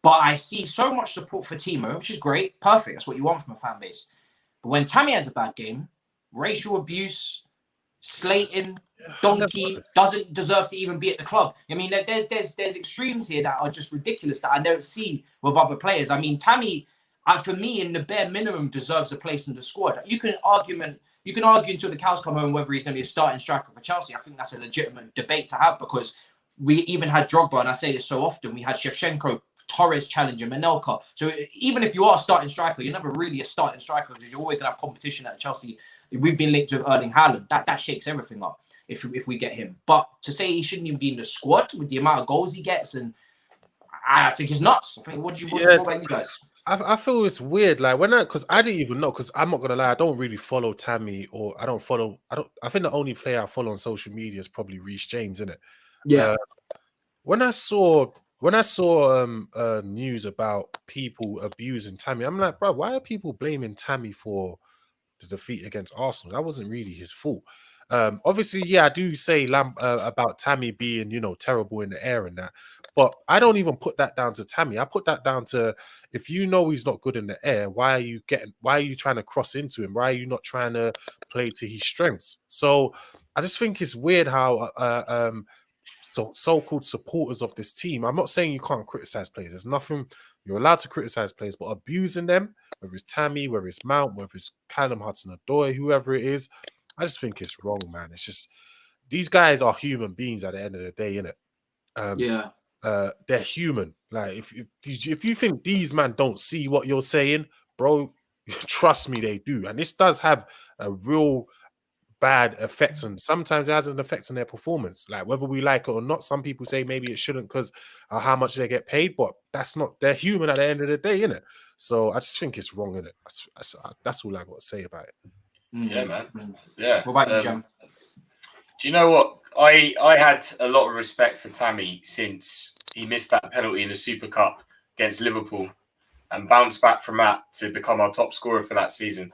But I see so much support for Timo, which is great, perfect. That's what you want from a fan base. But when Tammy has a bad game, racial abuse, slating, donkey, doesn't deserve to even be at the club. I mean, there's extremes here that are just ridiculous that I don't see with other players. I mean, Tammy, for me, in the bare minimum, deserves a place in the squad. You can argue until the cows come home whether he's going to be a starting striker for Chelsea. I think that's a legitimate debate to have, because we even had Drogba, and I say this so often, we had Shevchenko, Torres challenging Manelka. So even if you are a starting striker, you're never really a starting striker, because you're always going to have competition at Chelsea. We've been linked with Erling Haaland. That shakes everything up if we get him. But to say he shouldn't even be in the squad with the amount of goals he gets, and I think it's nuts. I think, what do you think about you guys? I feel it's weird, like because I didn't even know, because I'm not gonna lie, I don't really follow Tammy, or I think the only player I follow on social media is probably Reece James, isn't it? Yeah. When I saw news about people abusing Tammy, I'm like, bro, why are people blaming Tammy for the defeat against Arsenal? That wasn't really his fault. Obviously, yeah, I do say about Tammy being, terrible in the air and that, but I don't even put that down to Tammy. I put that down to, if you know he's not good in the air, why are you trying to cross into him? Why are you not trying to play to his strengths? So I just think it's weird how so-called supporters of this team, I'm not saying you can't criticize players. There's nothing, you're allowed to criticize players, but abusing them, whether it's Tammy, whether it's Mount, whether it's Callum Hudson-Odoi, whoever it is, I just think it's wrong, man. It's just, these guys are human beings at the end of the day, innit? They're human. Like, if you think these men don't see what you're saying, bro, trust me, they do. And this does have a real bad effect on, sometimes it has an effect on their performance, like whether we like it or not. Some people say maybe it shouldn't because of how much they get paid, but they're human at the end of the day, innit? So I just think it's wrong, innit? That's all I got to say about it. Yeah, man. Yeah. What about you, Jam? Do you know what? I had a lot of respect for Tammy since he missed that penalty in the Super Cup against Liverpool and bounced back from that to become our top scorer for that season.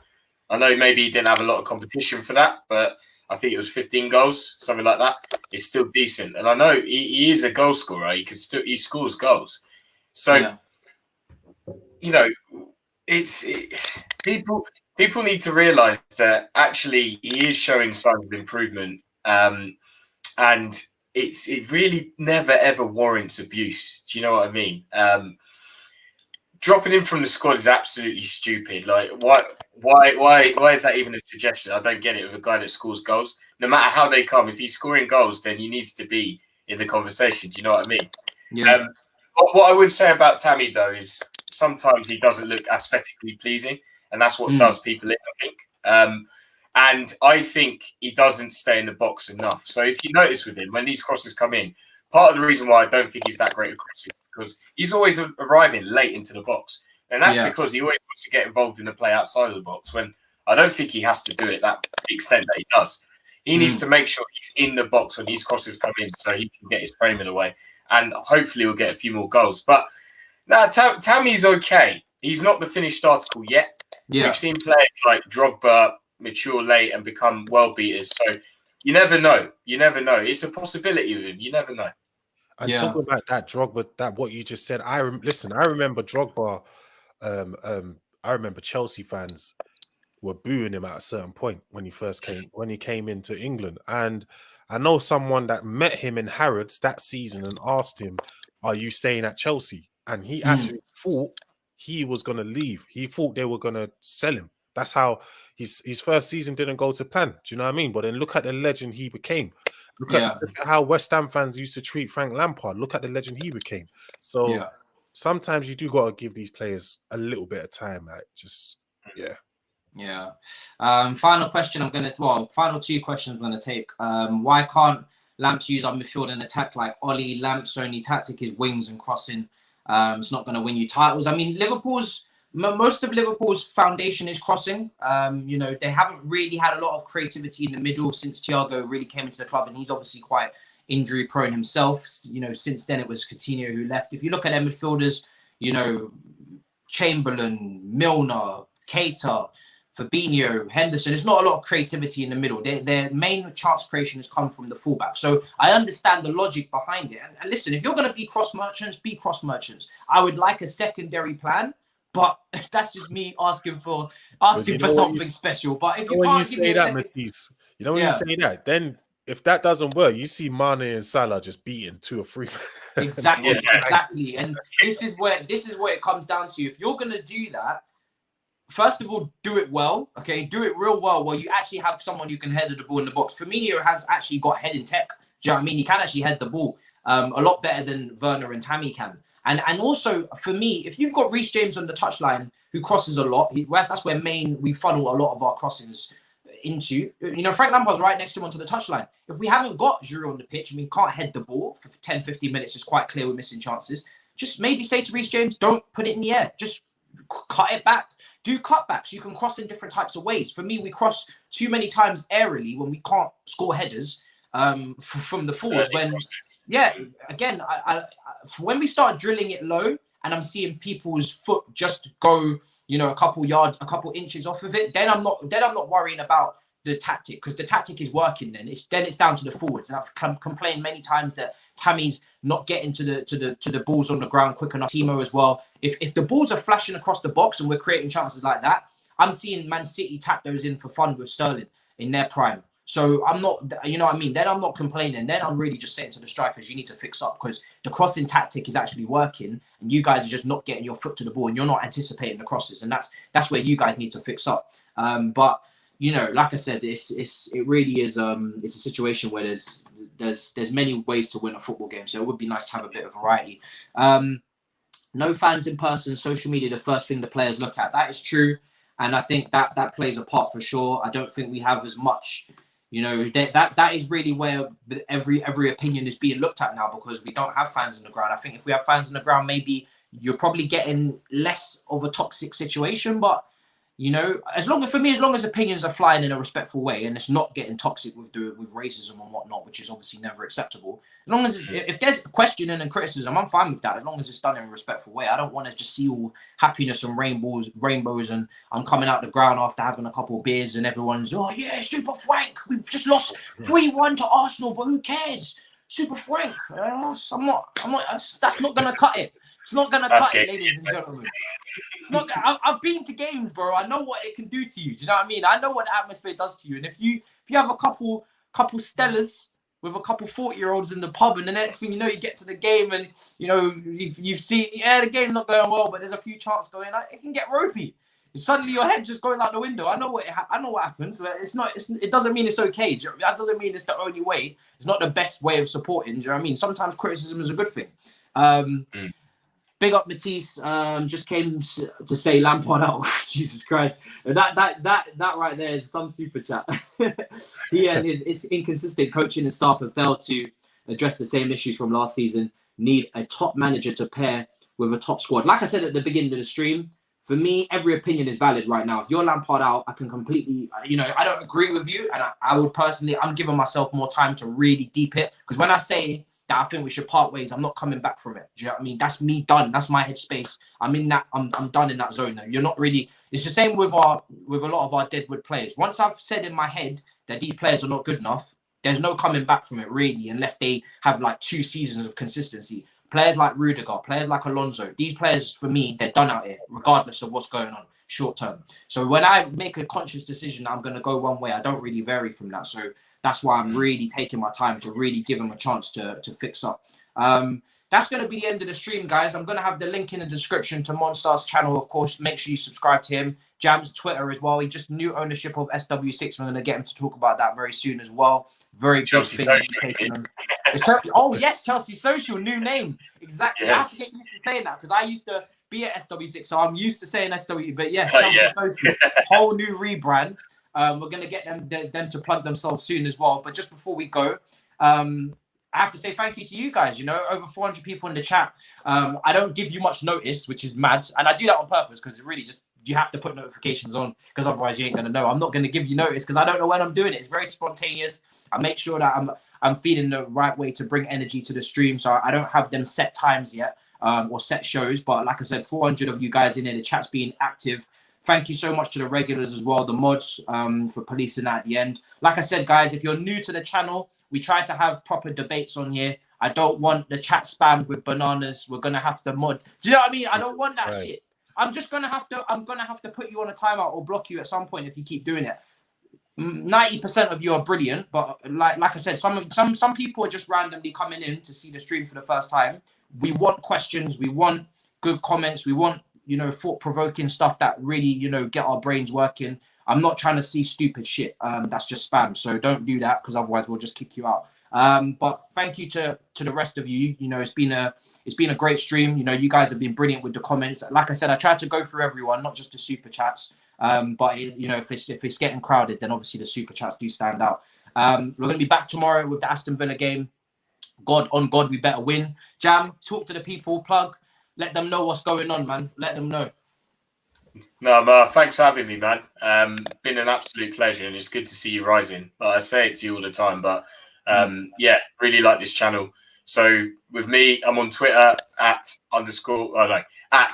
I know maybe he didn't have a lot of competition for that, but I think it was 15 goals, something like that. It's still decent. And I know he is a goal scorer. He scores goals. So, people need to realise that actually he is showing signs of improvement. And it really never, ever warrants abuse. Do you know what I mean? Dropping him from the squad is absolutely stupid. Like, why is that even a suggestion? I don't get it with a guy that scores goals. No matter how they come, if he's scoring goals, then he needs to be in the conversation. Do you know what I mean? Yeah. What I would say about Tammy, though, is sometimes he doesn't look aesthetically pleasing, and that's what does people in, I think. And I think he doesn't stay in the box enough. So if you notice with him, when these crosses come in, part of the reason why I don't think he's that great at crossing, because he's always arriving late into the box. And that's because he always wants to get involved in the play outside of the box, when I don't think he has to do it that to the extent that he does. He needs to make sure he's in the box when these crosses come in so he can get his framing away. And hopefully we'll get a few more goals. But Tammy's okay. He's not the finished article yet. Yeah. We've seen players like Drogba mature late and become world beaters. So you never know. It's a possibility with him. You never know. And talking about that Drogba, what you just said, I remember Drogba. I remember Chelsea fans were booing him at a certain point when he came into England. And I know someone that met him in Havertz that season and asked him, "Are you staying at Chelsea?" And he actually thought he was going to leave. He thought they were going to sell him. That's how his first season didn't go to plan. Do you know what I mean? But then look at the legend he became. Look at how West Ham fans used to treat Frank Lampard. Look at the legend he became. So sometimes you do got to give these players a little bit of time. Like, just, final question final two questions I'm going to take. Why can't Lamps use our midfield and attack like Ollie? Lamps' only tactic is wings and crossing. It's not going to win you titles. I mean, most of Liverpool's foundation is crossing. They haven't really had a lot of creativity in the middle since Thiago really came into the club, and he's obviously quite injury prone himself. Since then it was Coutinho who left. If you look at their midfielders, Chamberlain, Milner, Keita, Fabinho, Henderson, there's not a lot of creativity in the middle. Their main chance creation has come from the fullback. So I understand the logic behind it. And listen, if you're going to be cross merchants, be cross merchants. I would like a secondary plan. But that's just me asking for something special. But if you can't give me that, Matisse, You know when you say that, then if that doesn't work, you see Mane and Salah just beating 2 or 3. Exactly, exactly. And this is where it comes down to. If you're gonna do that, first of all, do it well. Okay, do it real well. Where you actually have someone who can header the ball in the box. Firmino has actually got heading tech. Do you know what I mean? He can actually head the ball a lot better than Werner and Tammy can. And also for me, if you've got Reece James on the touchline who crosses a lot, that's where we funnel a lot of our crossings into. You know, Frank Lampard's right next to him onto the touchline. If we haven't got Giroud on the pitch and we can't head the ball for 10, 15 minutes, it's quite clear we're missing chances. Just maybe say to Reece James, don't put it in the air. Just cut it back. Do cutbacks. You can cross in different types of ways. For me, we cross too many times aerially when we can't score headers from the forwards. Again, when we start drilling it low and I'm seeing people's foot just go, you know, a couple inches off of it, then I'm not worrying about the tactic, because the tactic is working. Then it's down to the forwards. And I've complained many times that Tammy's not getting to the balls on the ground quick enough. Timo as well. If the balls are flashing across the box and we're creating chances like that, I'm seeing Man City tap those in for fun with Sterling in their prime. So I'm not, you know what I mean? Then I'm not complaining. Then I'm really just saying to the strikers, you need to fix up, because the crossing tactic is actually working and you guys are just not getting your foot to the ball and you're not anticipating the crosses. And that's where you guys need to fix up. But, you know, like I said, it really is it's a situation where there's many ways to win a football game. So it would be nice to have a bit of variety. No fans in person, social media, the first thing the players look at. That is true. And I think that plays a part for sure. I don't think we have as much, you know, that is really where every opinion is being looked at now, because we don't have fans in the ground. I think if we have fans in the ground, maybe you're probably getting less of a toxic situation. But, you know, as long as opinions are flying in a respectful way and it's not getting toxic with racism and whatnot, which is obviously never acceptable. As long as if there's questioning and criticism, I'm fine with that. As long as it's done in a respectful way. I don't want to just see all happiness and rainbows, and I'm coming out the ground after having a couple of beers and everyone's, oh yeah, Super Frank, we've just lost 3-1 to Arsenal, but who cares? Super Frank. That's not gonna cut it. It's not going to cut it, ladies and gentlemen. I've been to games, bro. I know what it can do to you. Do you know what I mean? I know what the atmosphere does to you. And if you have a couple Stellas with a couple 40-year-olds in the pub, and the next thing you know, you get to the game and, you know, you've seen, the game's not going well, but there's a few chances going on, it can get ropey. Suddenly your head just goes out the window. I know what happens. It doesn't mean it's okay. That doesn't mean it's the only way. It's not the best way of supporting. Do you know what I mean? Sometimes criticism is a good thing. Big up Matisse, just came to say Lampard out. Jesus Christ. That right there is some super chat. He and his inconsistent coaching and staff have failed to address the same issues from last season. Need a top manager to pair with a top squad. Like I said at the beginning of the stream, for me, every opinion is valid right now. If you're Lampard out, I can completely, you know, I don't agree with you. And I would personally, I'm giving myself more time to really deep it. Because when I say that I think we should part ways, I'm not coming back from it. Do you know what I mean? That's me done. That's my headspace. I'm in that. I'm done in that zone now. You're not really. It's the same with a lot of our deadwood players. Once I've said in my head that these players are not good enough, there's no coming back from it really, unless they have like 2 seasons of consistency. Players like Rudiger, players like Alonso, these players for me, they're done out here, regardless of what's going on short term. So when I make a conscious decision, I'm going to go one way. I don't really vary from that. So that's why I'm really taking my time to really give them a chance to fix up. That's going to be the end of the stream, guys. I'm going to have the link in the description to Monstar's channel, of course. Make sure you subscribe to him. Jam's Twitter as well. He just new ownership of SW6. We're going to get him to talk about that very soon as well. Very Chelsea Social. Oh, yes, Chelsea Social. New name. Exactly. Yes. I have to get used to saying that because I used to be at SW6, so I'm used to saying SW. But yes, Chelsea Social. Whole new rebrand. We're going to get them to plug themselves soon as well. But just before we go, I have to say thank you to you guys. You know, over 400 people in the chat. I don't give you much notice, which is mad. And I do that on purpose because it really just, you have to put notifications on because otherwise you ain't going to know. I'm not going to give you notice because I don't know when I'm doing it. It's very spontaneous. I make sure that I'm feeling the right way to bring energy to the stream. So I don't have them set times yet or set shows. But like I said, 400 of you guys in there. The chat's being active. Thank you so much to the regulars as well, the mods, for policing that at the end. Like I said, guys, if you're new to the channel, we try to have proper debates on here. I don't want the chat spammed with bananas. We're gonna have to mod. Do you know what I mean? I don't want that shit. I'm gonna have to put you on a timeout or block you at some point if you keep doing it. 90% of you are brilliant, but like I said, some people are just randomly coming in to see the stream for the first time. We want questions, we want good comments, we want, you know, thought-provoking stuff that really, you know, get our brains working. I'm not trying to see stupid shit. That's just spam. So don't do that, because otherwise we'll just kick you out. But thank you to the rest of you. You know, it's been a great stream. You know, you guys have been brilliant with the comments. Like I said, I tried to go through everyone, not just the super chats. But you know, if it's getting crowded, then obviously the super chats do stand out. We're going to be back tomorrow with the Aston Villa game. God, we better win. Jam, talk to the people, plug, let them know what's going on, man. Let them know. No, thanks for having me, man. Been an absolute pleasure, and it's good to see you rising. I say it to you all the time, but yeah, really like this channel. So with me, I'm on Twitter at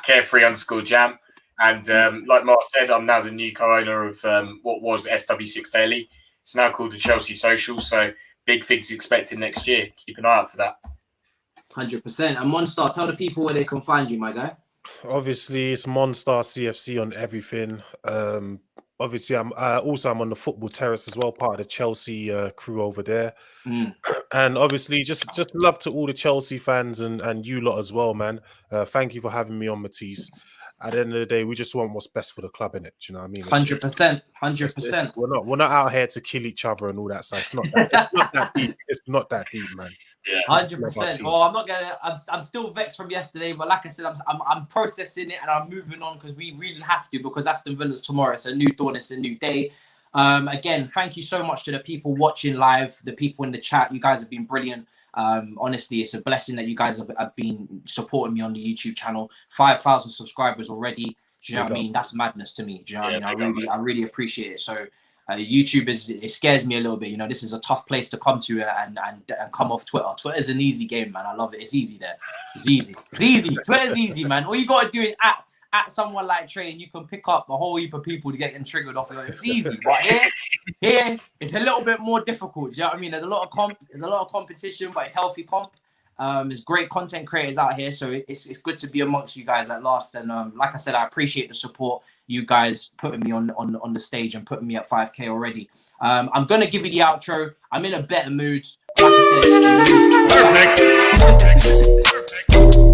carefree_jam. And like Mark said, I'm now the new co-owner of what was SW6 Daily. It's now called the Chelsea Social. So big things expected next year. Keep an eye out for that. 100%. And Monstar, tell the people where they can find you, my guy. Obviously, it's MonstarCFC on everything. Obviously, I'm on the Football Terrace as well, part of the Chelsea crew over there. And obviously, just love to all the Chelsea fans and you lot as well, man. Thank you for having me on, Matisse. At the end of the day, we just want what's best for the club, innit? Do you know what I mean? 100%. We're not out here to kill each other and all that stuff. It's not that deep. It's not that deep, man. Yeah, 100%. Well, I'm not gonna. I'm still vexed from yesterday, but like I said, I'm processing it and I'm moving on, because we really have to, because Aston Villa's tomorrow. It's a new dawn. It's a new day. Again, thank you so much to the people watching live, the people in the chat. You guys have been brilliant. Honestly, it's a blessing that you guys have been supporting me on the YouTube channel. 5,000 subscribers already. Do you know what I mean? That's madness to me. Do you know what I mean? I really appreciate it. So YouTube it scares me a little bit. You know, this is a tough place to come to and come off Twitter. Twitter is an easy game, man. I love it. It's easy there. It's easy. Twitter's easy, man. All you gotta do is at someone like Trey, and you can pick up a whole heap of people to get them triggered off. It's easy, but here it's a little bit more difficult. Do you know what I mean? There's a lot of competition, but it's healthy comp. There's great content creators out here, so it's good to be amongst you guys at last. And like I said, I appreciate the support. You guys putting me on the stage and putting me at 5K already. I'm gonna give you the outro. I'm in a better mood. Like I said,